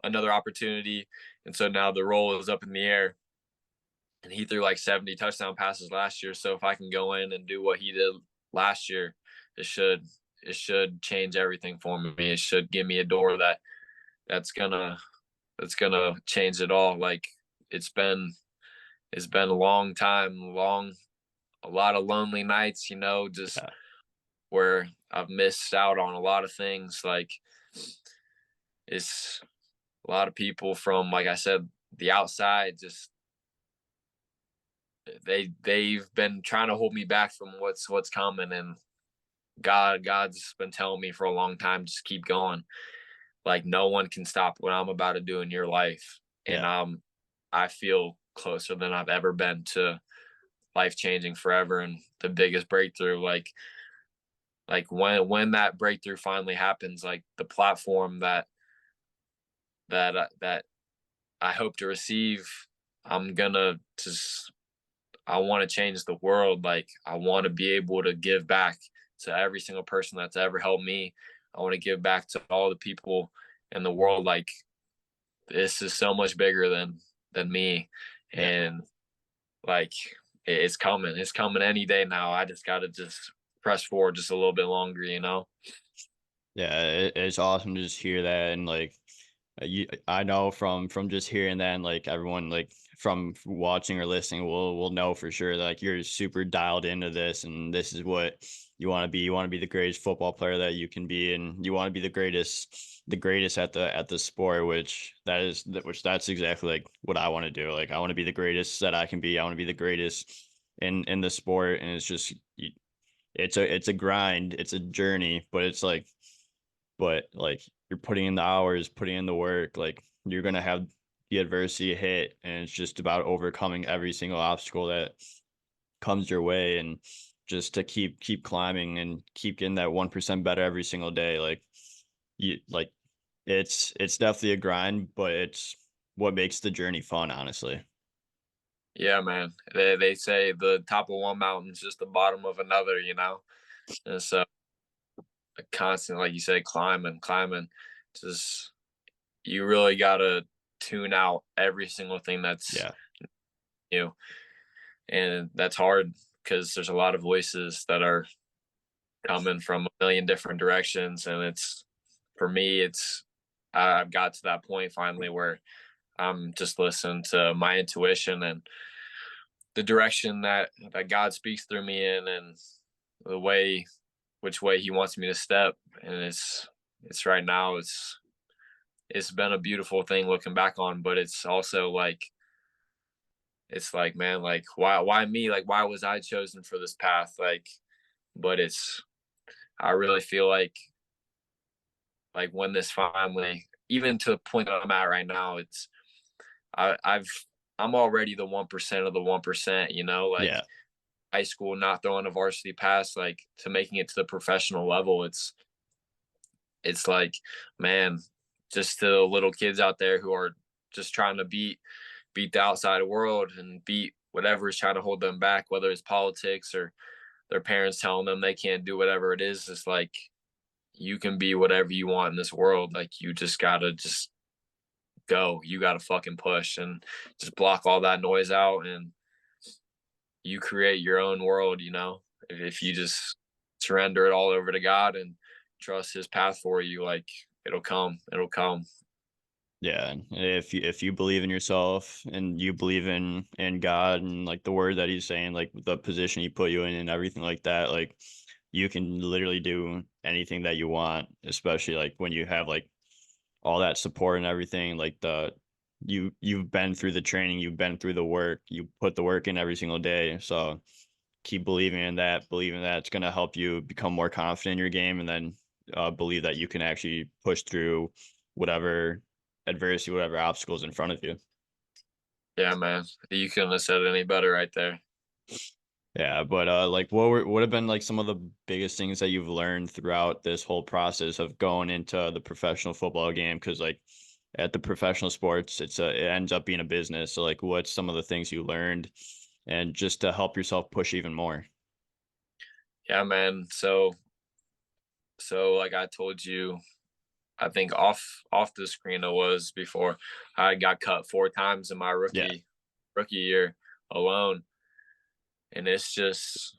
another opportunity, and so now the role is up in the air, and he threw like 70 touchdown passes last year. So if I can go in and do what he did last year, it should it should change everything for me. It should give me a door that's gonna that's gonna change it all. Like it's been it's been a long time, a lot of lonely nights, you know, just Yeah. where I've missed out on a lot of things. Like it's a lot of people from, like I said, the outside, just they've been trying to hold me back from what's coming. And God's been telling me for a long time, just keep going. Like no one can stop what I'm about to do in your life. And Yeah. I feel closer than I've ever been to life changing forever and the biggest breakthrough. Like when that breakthrough finally happens, like the platform that I hope to receive, I'm gonna just I want to change the world. Like I want to be able to give back to every single person that's ever helped me. I want to give back to all the people in the world. Like this is so much bigger than me, Yeah. and like it's coming. It's coming any day now. I just gotta just press forward just a little bit longer, you know? Yeah, it's awesome to just hear that, and like I know from just hearing that, and like everyone like from watching or listening will know for sure that like you're super dialed into this, and this is what you want to be. You want to be the greatest football player that you can be, and you want to be the greatest at the sport, which that's exactly like what I want to do. Like I want to be the greatest that I can be. I want to be the greatest in the sport, and it's just it's a grind, it's a journey, but it's like you're putting in the hours, putting in the work, like you're gonna have the adversity hit, and it's just about overcoming every single obstacle that comes your way, and just to keep climbing and keep getting that 1% better every single day. Like you like it's definitely a grind, but it's what makes the journey fun, honestly. Yeah, man. They say the top of one mountain is just the bottom of another, you know? And so a constant, like you said, climbing. Just you really gotta tune out every single thing that's Yeah. new. And that's hard because there's a lot of voices that are coming from a million different directions. And it's for me, I've got to that point finally where I'm just listening to my intuition and the direction that God speaks through me in, and the way which way He wants me to step. And it's right now it's been a beautiful thing looking back on, but it's also like it's like, man, like why me? Like why was I chosen for this path? Like, but it's I really feel like when this finally, even to the point that I'm at right now, it's I've I'm already the 1% of the 1%, you know, like Yeah. high school, not throwing a varsity pass, like to making it to the professional level. It's like, man, just to the little kids out there who are just trying to beat the outside world and beat whatever is trying to hold them back, whether it's politics or their parents telling them they can't do whatever it is. It's like you can be whatever you want in this world. Like you just gotta just go. You gotta fucking push and just block all that noise out, and you create your own world, you know? If you just surrender it all over to God and trust His path for you, like it'll come. It'll come. Yeah, and if you believe in yourself and you believe in God and like the word that he's saying, like the position he put you in and everything like that, like you can literally do anything that you want, especially like when you have like all that support and everything, like you've been through the training, you've been through the work, you put the work in every single day. So keep believing that it's going to help you become more confident in your game, and then believe that you can actually push through whatever adversity, whatever obstacles in front of you. Yeah, man. You couldn't have said it any better right there. Yeah, but like what have been like some of the biggest things that you've learned throughout this whole process of going into the professional football game? Because like at the professional sports, it ends up being a business. So like, what's some of the things you learned, and just to help yourself push even more? Yeah, man. So like I told you, I think off the screen it was before I got cut 4 times in my Yeah, rookie year alone. And it's just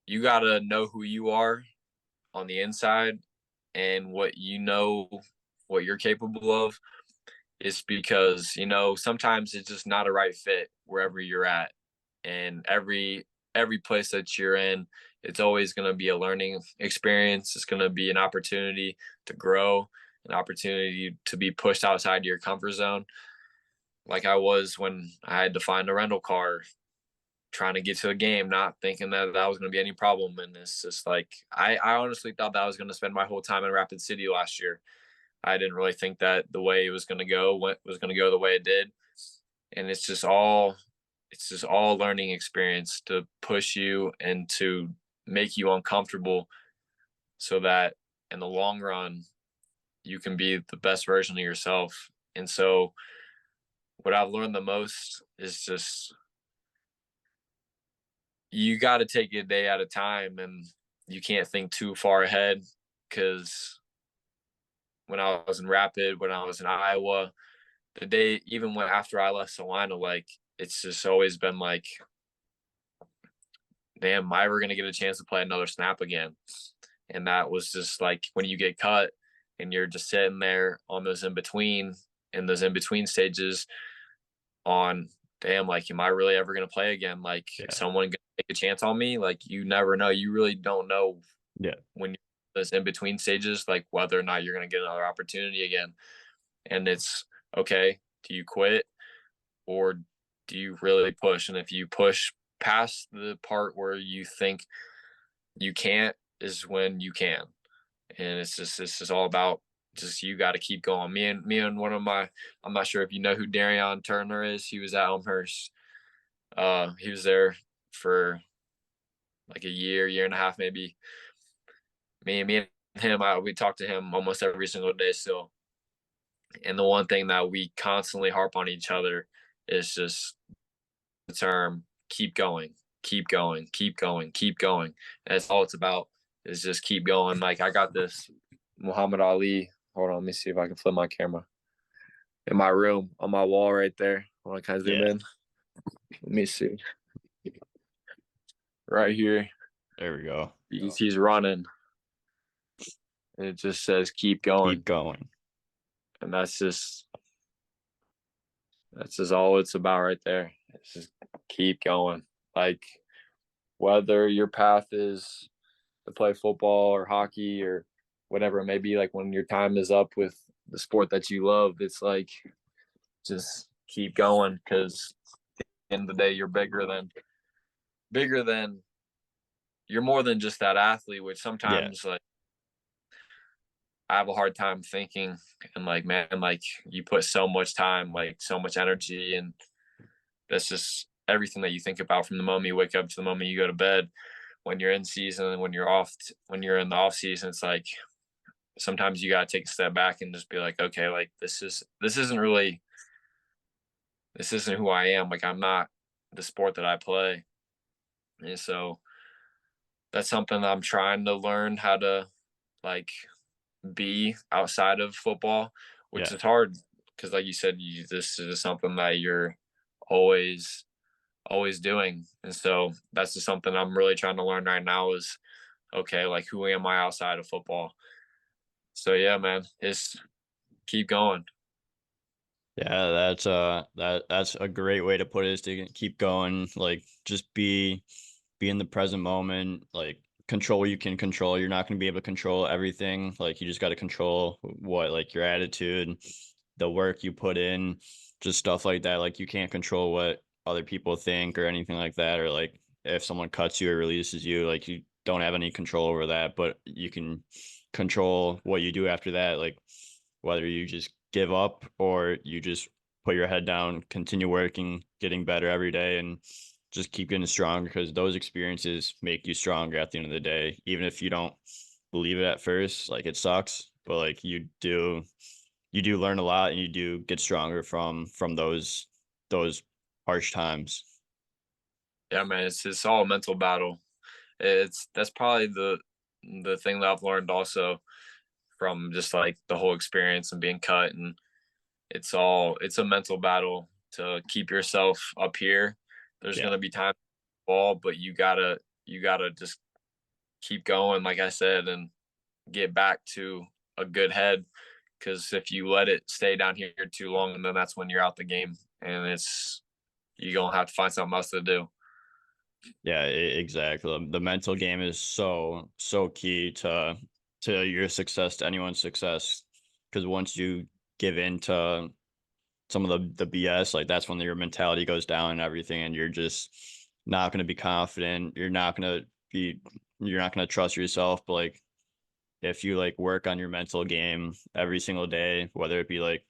you gotta know who you are on the inside and what you're capable of. Is because sometimes it's just not a right fit wherever you're at, and every place that you're in, it's always going to be a learning experience. It's going to be an opportunity to grow, an opportunity to be pushed outside your comfort zone, like I was when I had to find a rental car trying to get to a game, not thinking that that was going to be any problem. And it's just like I honestly thought that I was going to spend my whole time in Rapid City last year. I didn't really think that the way it was going to go was going to go the way it did. And it's just all learning experience to push you and to make you uncomfortable so that in the long run you can be the best version of yourself. And so what I've learned the most is just you got to take it a day at a time, and you can't think too far ahead, because when I was in Rapid, when I was in Iowa, the day even when after I left Salina, like it's just always been like, damn, am I ever gonna get a chance to play another snap again? And that was just like when you get cut and you're just sitting there on those in between stages on, damn, like am I really ever gonna play again? Like is yeah, someone gonna take a chance on me? Like you never know. You really don't know yeah, when you're those in between stages, like whether or not you're gonna get another opportunity again. And it's okay, do you quit or do you really push? And if you push past the part where you think you can't, is when you can. And it's just all about just you got to keep going. Me and one of my, I'm not sure if you know who Darion Turner is. He was at Elmhurst. He was there for like a year and a half maybe. Me and him, we talk to him almost every single day still. And the one thing that we constantly harp on each other is just the term keep going, keep going, keep going, keep going. And that's all it's about, is just keep going. Like I got this Muhammad Ali. Hold on, let me see if I can flip my camera. In my room, on my wall right there. Hold on, can I zoom yeah. in? Let me see. Right here. There we go. He's running. And it just says keep going. Keep going. And that's just all it's about right there. It's just keep going. Like whether your path is to play football or hockey or whatever it may be, like when your time is up with the sport that you love, it's like just keep going, because at the end of the day you're bigger than you're more than just that athlete, which Yeah, sometimes like I have a hard time thinking, and like man, like you put so much time, like so much energy, and that's just everything that you think about from the moment you wake up to the moment you go to bed. When you're in season and when you're in the off season, it's like sometimes you got to take a step back and just be like, okay, like this isn't who I am. Like I'm not the sport that I play. And so that's something that I'm trying to learn how to like be outside of football, which yeah, is hard because like you said, this is something that you're always always doing. And so that's just something I'm really trying to learn right now is okay, like who am I outside of football? So yeah, man, keep going. Yeah, that's a great way to put it, is to keep going. Like, just be in the present moment. Like, control what you can control. You're not going to be able to control everything. Like, you just got to control what, like, your attitude, the work you put in, just stuff like that. Like, you can't control what other people think or anything like that, or like if someone cuts you or releases you, like, you don't have any control over that, but you can control what you do after that. Like, whether you just give up or you just put your head down, continue working, getting better every day, and just keep getting stronger, because those experiences make you stronger at the end of the day. Even if you don't believe it at first, like, it sucks, but like, you do learn a lot, and you do get stronger from those harsh times. Yeah, man, it's all a mental battle. That's probably the thing that I've learned also from just like the whole experience and being cut, and it's a mental battle to keep yourself up here. There's Yeah. gonna be time to fall, but you gotta just keep going, like I said, and get back to a good head. Because if you let it stay down here too long, then that's when you're out the game, and it's you're gonna have to find something else to do. Yeah, exactly. The mental game is so key to your success, to anyone's success. Because once you give in to some of the BS, like, that's when your mentality goes down and everything, and you're just not going to be confident. You're not going to trust yourself. But like, if you like work on your mental game every single day, whether it be like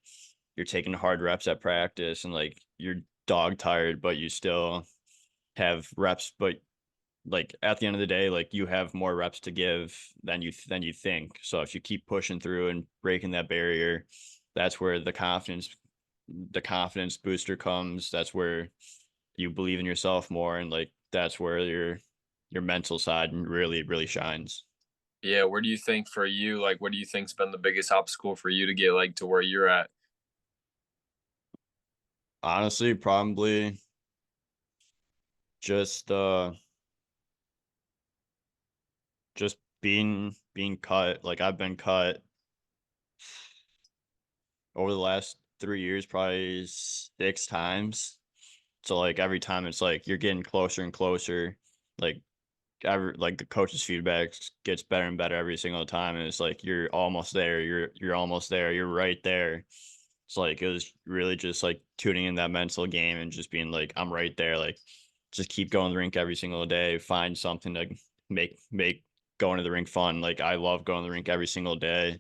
you're taking hard reps at practice and like you're dog tired, but you still have reps, but like at the end of the day, like, you have more reps to give than you think. So if you keep pushing through and breaking that barrier, that's where the confidence booster comes. That's where you believe in yourself more, and like, that's where your mental side really shines. Yeah, where do you think for you, like, what do you think's been the biggest obstacle for you to get like to where you're at? Honestly, probably just just being cut. Like, I've been cut over the last 3 years probably 6 times. So like, every time it's like you're getting closer and closer. Like, like, the coach's feedback gets better and better every single time, and it's like you're almost there. You're almost there. You're right there. It's like, it was really just like tuning in that mental game and just being like, I'm right there. Like, just keep going to the rink every single day. Find something to make going to the rink fun. Like, I love going to the rink every single day.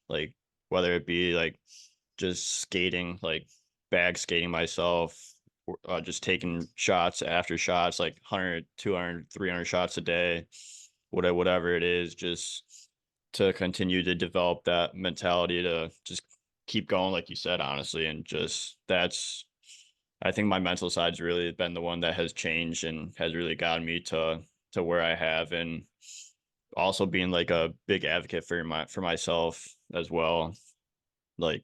Like, whether it be like just skating, like bag skating myself, just taking shots after shots, like 100, 200, 300 shots a day, whatever it is, just to continue to develop that mentality to just keep going, like you said, honestly. And just I think my mental side's really been the one that has changed and has really gotten me to where I have. And also being like a big advocate for myself as well. Like,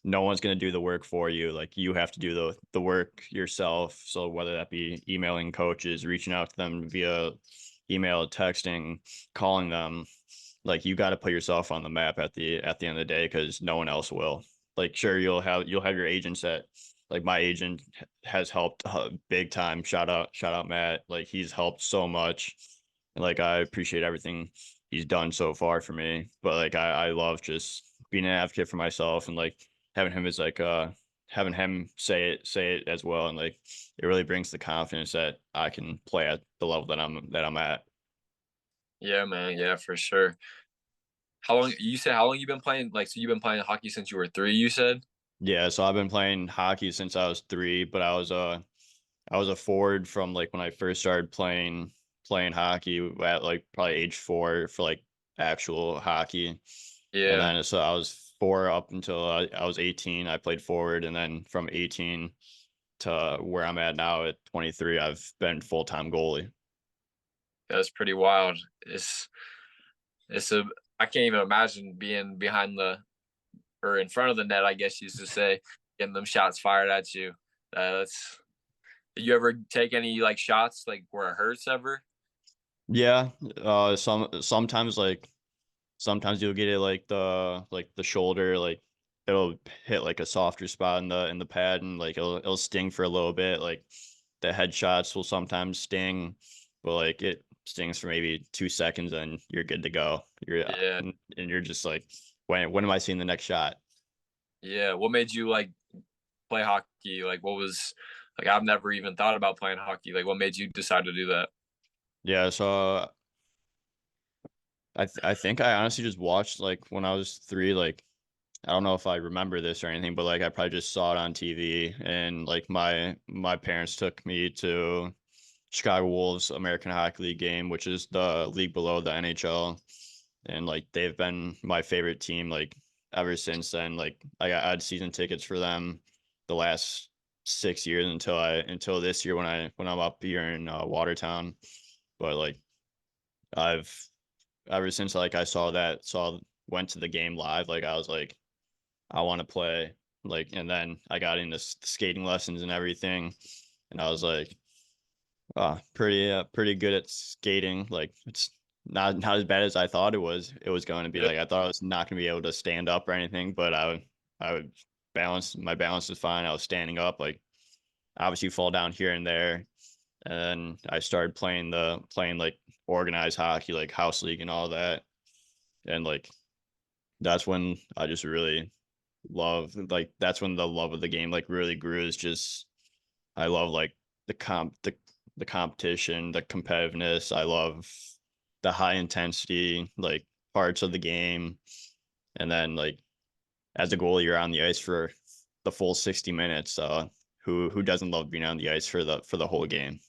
no one's going to do the work for you. Like, you have to do the work yourself. So whether that be emailing coaches, reaching out to them via email, texting, calling them, like, you got to put yourself on the map at the end of the day, because no one else will. Like, sure, you'll have your agents that, like, my agent has helped big time. Shout out Matt. Like, he's helped so much, and like, I appreciate everything he's done so far for me. But like, I love just being an advocate for myself, and like, having him as like having him say it as well. And like, it really brings the confidence that I can play at the level that I'm at. Yeah, man. Yeah, for sure. How long you been playing? Like, so you've been playing hockey since you were 3, you said? Yeah, so I've been playing hockey since I was 3, but I was a forward from like when I first started playing hockey at like probably age 4 for like actual hockey. And Yeah, then so I was 4 up until I was 18. I played forward, and then from 18 to where I'm at now at 23, I've been full-time goalie. that's pretty wild. It's a I can't even imagine being behind the or in front of the net, I guess you used to say, getting them shots fired at you. That's Did you ever take any like shots like where it hurts ever? Yeah, sometimes you'll get it like the shoulder, like it'll hit like a softer spot in the pad, and like it'll sting for a little bit. Like the headshots will sometimes sting, but like it stings for maybe 2 seconds and you're good to go. Yeah. And you're just like, when am I seeing the next shot? Yeah. What made you like play hockey? Like what was like I've never even thought about playing hockey. Like what made you decide to do that? Yeah, so I think I honestly just watched like when I was 3, like I don't know if I remember this or anything, but like I probably just saw it on TV, and like my parents took me to Chicago Wolves American Hockey League game, which is the league below the NHL, and like they've been my favorite team like ever since then. Like I had season tickets for them the last 6 years until this year when I'm up here in Watertown. But like I've ever since like I saw went to the game live, like I was like I want to play, like, and then I got into skating lessons and everything, and I was like, pretty good at skating. Like it's not as bad as I thought it was going to be. Yeah. Like I thought I was not going to be able to stand up or anything, but I would balance. My balance is fine. I was standing up. Like obviously fall down here and there, and then I started playing like organized hockey, like house league and all that, and like that's when I just really love, like that's when the love of the game like really grew. Is just I love like the comp the competition, the competitiveness. I love the high intensity like parts of the game. And then like as a goalie, you're on the ice for the full 60 minutes. Who doesn't love being on the ice for the whole game?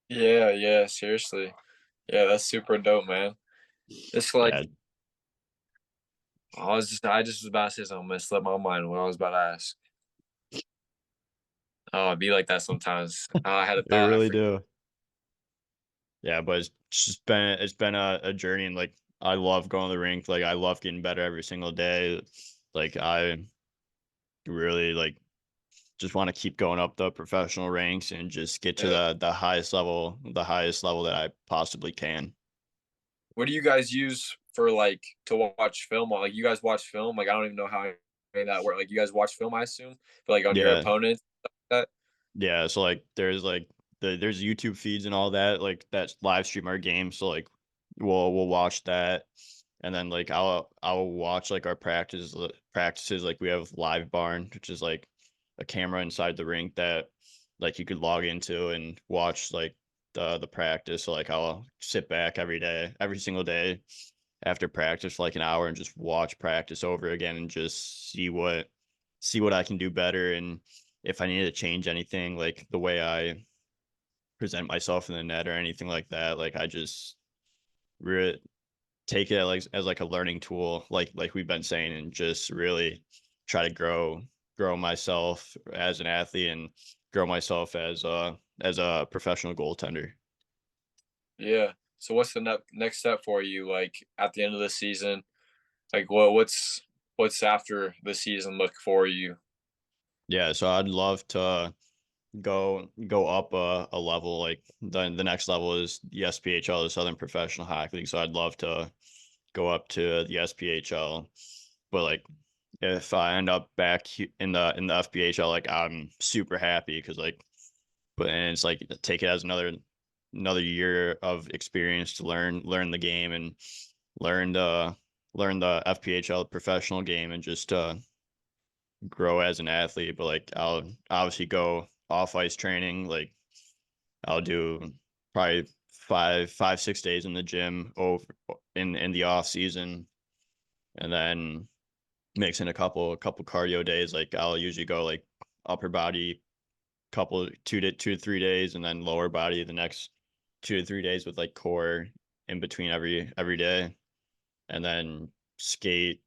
Yeah, yeah, seriously. Yeah, that's super dope, man. It's like Yeah, I just was about to say something, it slipped my mind what I was about to ask. Oh, it'd be like that sometimes. I had a they thought, I really forget. do. Yeah, but it's been a journey, and like I love going to the rink. Like I love getting better every single day. Like I really like just want to keep going up the professional ranks and just get to Yeah. the highest level that I possibly can. What do you guys use for like to watch film on? Like you guys watch film? Like I don't even know how that work. Like you guys watch film, I assume, but like on your Yeah, opponents, stuff like that. yeah. So like there's YouTube feeds and all that like that live stream our games. So like we'll watch that, and then like I'll watch like our practices. Like we have Live Barn, which is like a camera inside the rink that like you could log into and watch like the practice. So like I'll sit back every single day after practice for like an hour and just watch practice over again and just see what I can do better, and if I need to change anything like the way I present myself in the net or anything like that. Like I just re- take it like as like a learning tool, like we've been saying, and just really try to grow myself as an athlete and grow myself as a professional goaltender. Yeah. So what's the next step for you? Like at the end of the season, like what's after the season look for you? Yeah, so I'd love to go up a level. Like the next level is the SPHL, the Southern Professional Hockey League. So I'd love to go up to the SPHL. But like if I end up back in the FPHL, like I'm super happy because like, but and it's like take it as another year of experience to learn the game and learn the learn the FPHL professional game, and just grow as an athlete. But like I'll obviously go off ice training. Like I'll do probably 6 days in the gym over in the off season, and then mix in a couple cardio days. Like I'll usually go like upper body couple 2 to 3 days, and then lower body the next 2 to 3 days with like core in between every day, and then skate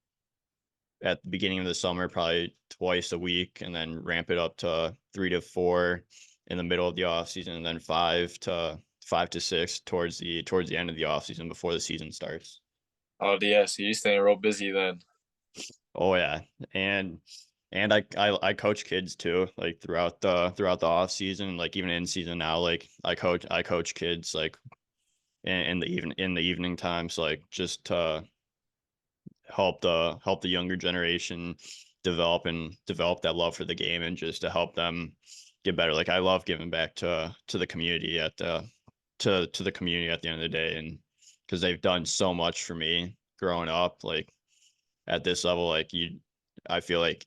at the beginning of the summer probably twice a week, and then ramp it up to 3 to 4 in the middle of the off season, and then 5 to 6 towards the end of the off season before the season starts. Oh yeah, so you staying real busy then. Oh yeah, and I coach kids too, like throughout the off season, like even in season now. Like I coach kids like in the evening times, like just to help the younger generation develop that love for the game and just to help them get better. Like I love giving back to the community at the to the community at the end of the day, and because they've done so much for me growing up, like at this level, like I feel like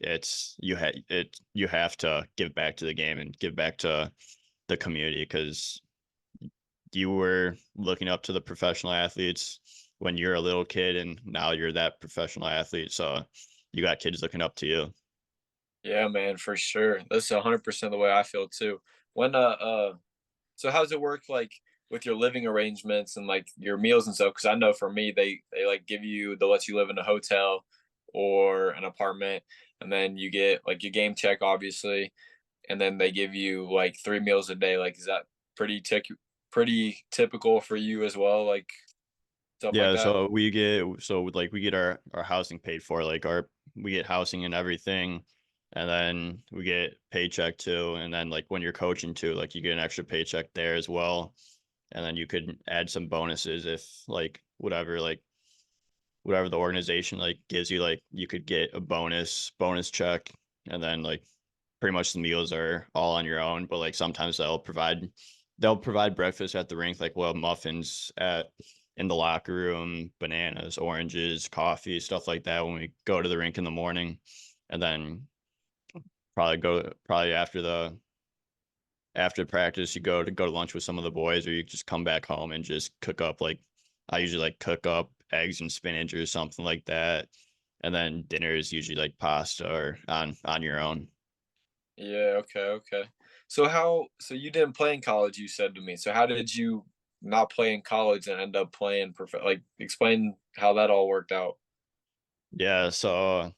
you have to give back to the game and give back to the community because you were looking up to the professional athletes when you're a little kid, and now you're that professional athlete. So you got kids looking up to you. Yeah, man, for sure. That's 100% the way I feel too. When so how does it work like with your living arrangements and like your meals and stuff? Because I know for me, they like give you they'll let you live in a hotel or an apartment, and then you get like your game check, obviously, and then they give you like 3 meals a day. Like, is that pretty typical for you as well? Like stuff like Yeah, that. like we get our housing paid for, like our we get housing and everything, and then we get paycheck too, and then like when you're coaching too, like you get an extra paycheck there as well, and then you could add some bonuses if like whatever the organization like gives you, like you could get a bonus check, and then like pretty much the meals are all on your own, but like sometimes they'll provide breakfast at the rink, like well muffins at in the locker room, bananas, oranges, coffee, stuff like that when we go to the rink in the morning, and then probably after practice you go to lunch with some of the boys, or you just come back home and just cook up like I usually like cook up eggs and spinach or something like that, and then dinner is usually like pasta or on your own. Yeah, okay, okay. So you didn't play in college, you said to me. So how did you not play in college and end up playing like explain how that all worked out? Yeah, so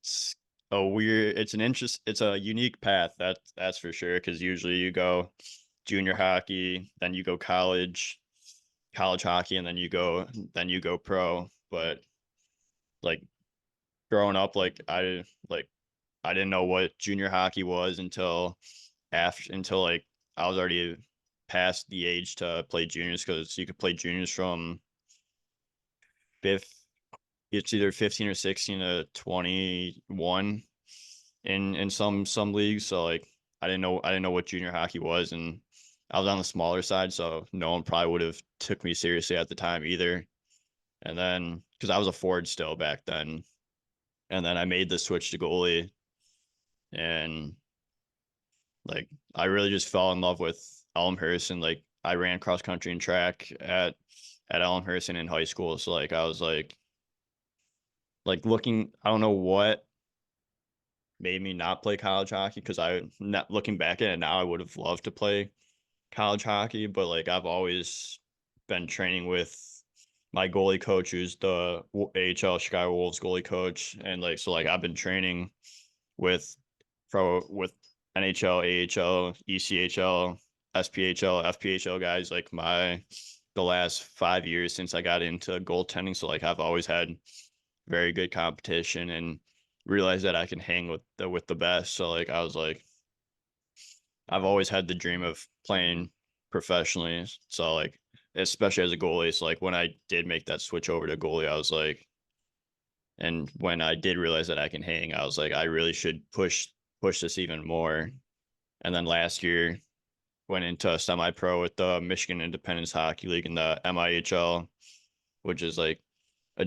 it's it's a unique path, that's for sure, because usually you go junior hockey, then you go college hockey, and then you go pro. But like growing up, I didn't know what junior hockey was until like I was already past the age to play juniors, because you could play juniors from fifth it's either 15 or 16 to 21 in some leagues. So like I didn't know what junior hockey was, and I was on the smaller side, so no one probably would have took me seriously at the time either. And then because I was a forward still back then, and then I made the switch to goalie, and like I really just fell in love with Elmhurst, and like I ran cross country and track at Elmhurst and in high school. So like I was like looking, I don't know what made me not play college hockey, because I not looking back at it now, I would have loved to play college hockey, but like I've always been training with my goalie coach, who's the AHL Chicago Wolves goalie coach, and like so like I've been training with with NHL, AHL, ECHL, SPHL, FPHL guys like the last 5 years since I got into goaltending. So like I've always had very good competition and realized that I can hang with the best. So like I was like I've always had the dream of playing professionally. So like especially as a goalie, so like when I did make that switch over to goalie, I was like, and when I did realize that I can hang, I was like I really should push this even more. And then last year went into semi-pro with the Michigan Independence Hockey League in the MIHL, which is like a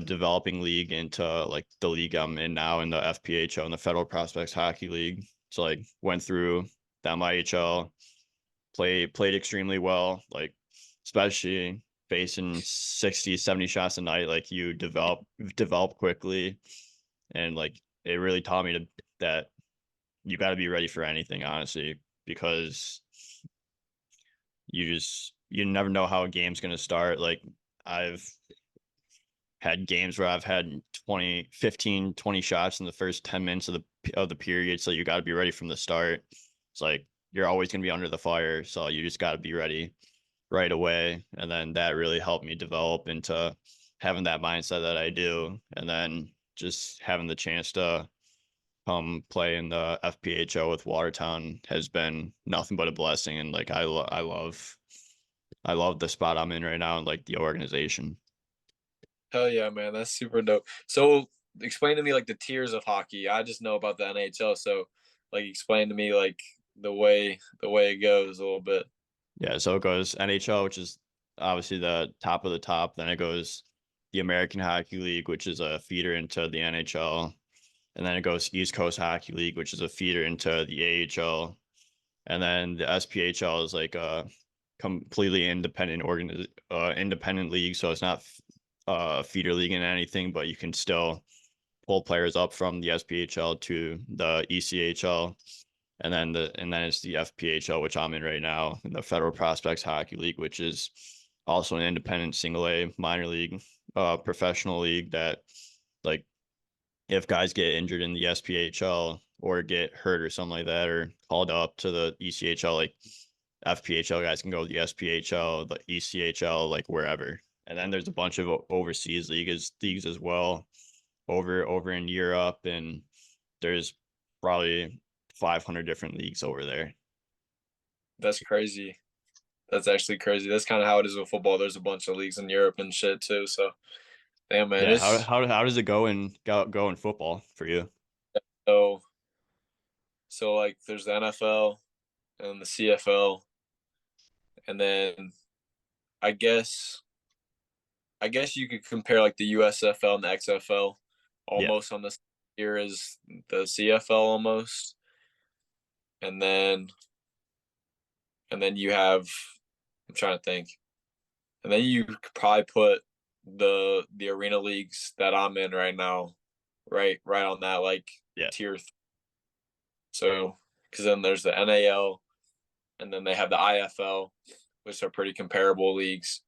developing league into like the league I'm in now in the FPHL and the Federal Prospects Hockey League. So like went through the MIHL, played extremely well, like especially facing 60, 70 shots a night, like you develop quickly, and like it really taught me that you got to be ready for anything, honestly, because you never know how a game's going to start. Like I've had games where I've had 20, 15, 20 shots in the first 10 minutes of the period. So you got to be ready from the start. It's like you're always going to be under the fire. So you just got to be ready right away. And then that really helped me develop into having that mindset that I do. And then just having the chance to come play in the FPHO with Watertown has been nothing but a blessing. And like I love the spot I'm in right now and like the organization. Hell yeah, man, that's super dope. So explain to me like the tiers of hockey. I just know about the NHL, so like explain to me like the way it goes a little bit. Yeah, so it goes NHL, which is obviously the top of the top. Then it goes the American Hockey League, which is a feeder into the NHL. And then it goes East Coast Hockey League, which is a feeder into the AHL. And then the SPHL is like a completely independent league. So it's not a feeder league in anything, but you can still pull players up from the SPHL to the ECHL, and then it's the FPHL, which I'm in right now, the Federal Prospects Hockey League, which is also an independent single A minor league, professional league that, like, if guys get injured in the SPHL or get hurt or something like that, or called up to the ECHL, like FPHL guys can go to the SPHL, the ECHL, like wherever. And then there's a bunch of overseas leagues as well, over in Europe, and there's probably 500 different leagues over there. That's crazy. That's actually crazy. That's kind of how it is with football. There's a bunch of leagues in Europe and shit too. So damn man, Yeah, how it's how how does it go in football for you? so so like there's the NFL and the CFL, and then I guess I guess you could compare like the USFL and the XFL Yeah, almost on the same tier as the CFL almost, and then you have, I'm trying to think, and then you could probably put the arena leagues that I'm in right now, right on that like yeah, tier. So because then there's the NAL, and then they have the IFL, which are pretty comparable leagues,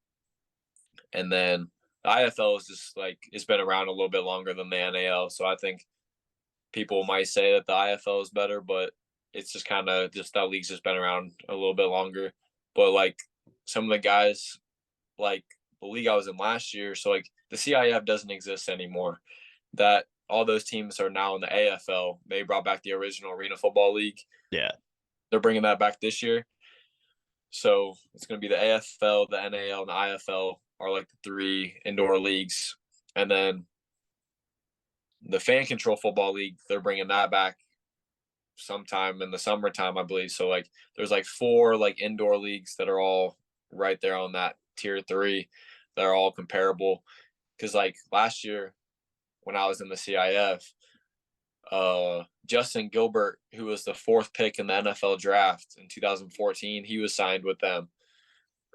and then the IFL is just like it's been around a little bit longer than the NAL, so I think people might say that the IFL is better, but it's just kind of just that league's just been around a little bit longer. But like some of the guys, like the league I was in last year, so like the CIF doesn't exist anymore. That all those teams are now in the AFL. They brought back the original Arena Football League. yeah, They're bringing that back this year. So it's going to be the AFL, the NAL, and the IFL are like the three indoor leagues. And then the Fan Control Football League, they're bringing that back sometime in the summertime, I believe. So like there's like four like indoor leagues that are all right there on that tier three. They're all comparable. Cause like last year when I was in the CIF, Justin Gilbert, who was the fourth pick in the NFL draft in 2014, he was signed with them.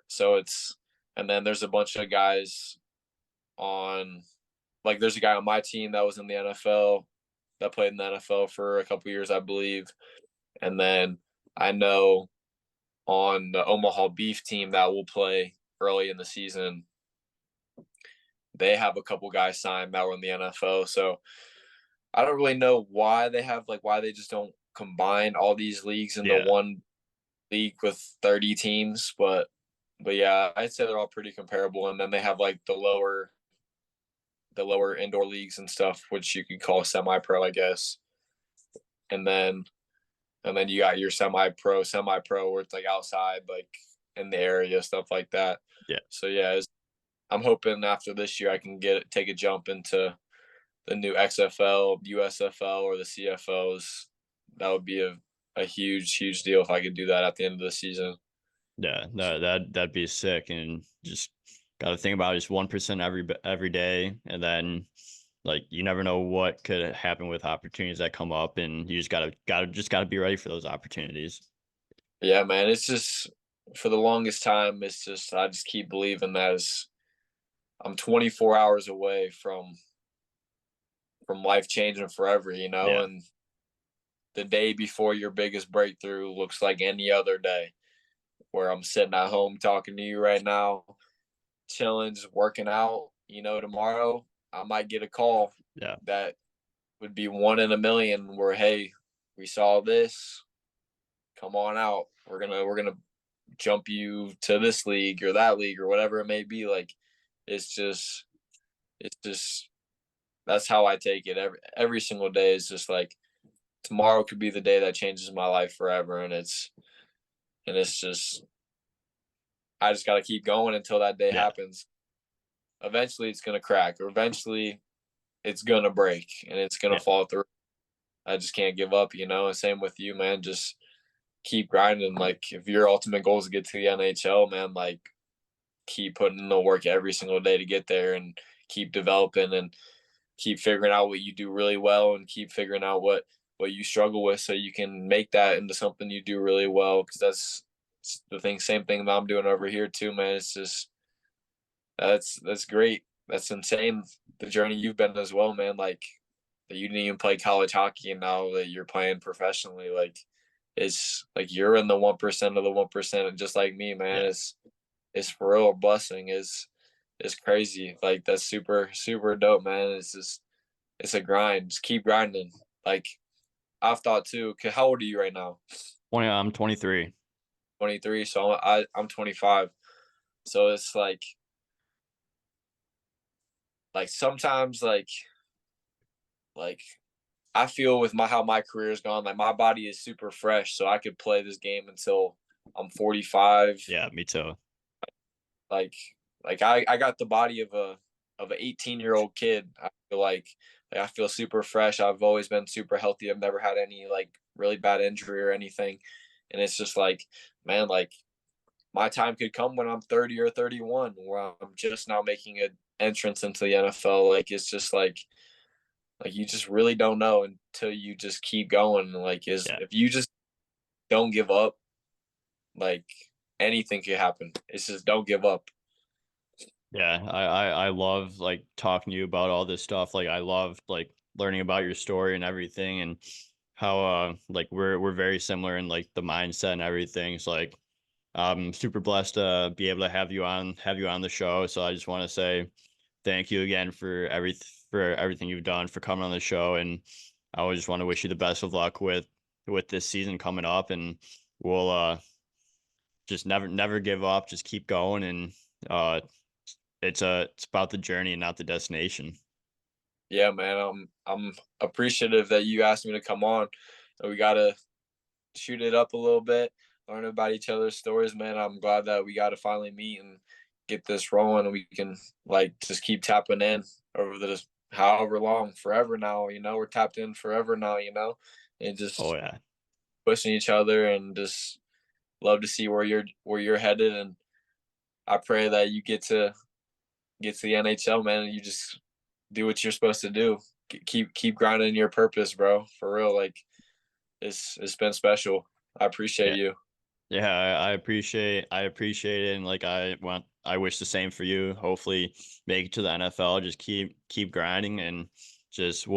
So it's, and then there's a bunch of guys on, like there's a guy on my team that was in the NFL, that played in the NFL for a couple years, I believe. And then I know on the Omaha Beef team that will play early in the season, they have a couple guys signed that were in the NFL. So I don't really know why they have like why they just don't combine all these leagues into yeah, one league with 30 teams, but yeah, I'd say they're all pretty comparable. And then they have like the lower indoor leagues and stuff, which you could call semi-pro, I guess. And then you got your semi-pro where it's like outside, like in the area, stuff like that. yeah, So yeah, I'm hoping after this year I can take a jump into the new XFL, USFL, or the CFLs. That would be a huge deal if I could do that at the end of the season. yeah. No, that'd be sick, and just got to think about just 1% every day, and then, like, you never know what could happen with opportunities that come up, and you just gotta be ready for those opportunities. Yeah, man. It's just for the longest time, it's just I just keep believing that I'm 24 hours away from life changing forever, Yeah, and the day before your biggest breakthrough looks like any other day. Where I'm sitting at home talking to you right now, chilling, just working out. Tomorrow I might get a call yeah, that would be one in a million where, hey, we saw this, come on out. We're gonna jump you to this league or that league or whatever it may be. Like it's just that's how I take it. Every single day is just like tomorrow could be the day that changes my life forever, and it's just I just gotta keep going until that day yeah, happens. Eventually it's gonna crack, or eventually it's gonna break and it's gonna Yeah. fall through. I just can't give up, you know. And same with you, man. Just keep grinding. Like if your ultimate goal is to get to the NHL, man, like keep putting in the work every single day to get there and keep developing and keep figuring out what you do really well and keep figuring out what you struggle with so you can make that into something you do really well because that's the thing same thing that I'm doing over here too, man. It's just that's great. That's insane. The journey you've been as well, man. Like that you didn't even play college hockey and now that you're playing professionally, like it's like you're in the 1% of the 1%, just like me, man. Yeah. It's for real a blessing. Is crazy. Like that's super dope, man. It's just it's a grind. Just keep grinding. Like I've thought too. How old are you right now? I'm 23. 23. So I'm 25. So it's like sometimes like I feel with my how my career's gone, like my body is super fresh, so I could play this game until I'm 45. Yeah, me too. Like I got the body of an 18-year-old kid. I feel like I feel super fresh. I've always been super healthy. I've never had any like really bad injury or anything. And it's just like, man, like my time could come when I'm 30 or 31, where I'm just now making an entrance into the NFL. Like it's just like you just really don't know until you just keep going. Like is Yeah. if you just don't give up, like anything could happen. It's just don't give up. Yeah, I love like talking to you about all this stuff. Like I love like learning about your story and everything and how like we're very similar in like the mindset and everything. So like I'm super blessed to be able to have you on the show. So I just want to say thank you again for everything you've done for coming on the show and I always just want to wish you the best of luck with this season coming up and we'll just never give up, just keep going and uh it's about the journey and not the destination. Yeah, man. I'm appreciative that you asked me to come on. We gotta shoot it up a little bit, learn about each other's stories, man. I'm glad that we got to finally meet and get this rolling. And we can like just keep tapping in over this however long, forever now. You know, we're tapped in forever now. You know, and Oh just yeah. pushing each other and just love to see where you're headed. And I pray that you get to the NHL, man, and you just do what you're supposed to do. Keep grinding your purpose, bro. For real, like it's been special. I appreciate Yeah. you. Yeah, I appreciate it and like I wish the same for you. Hopefully make it to the NFL. Just keep grinding and just we'll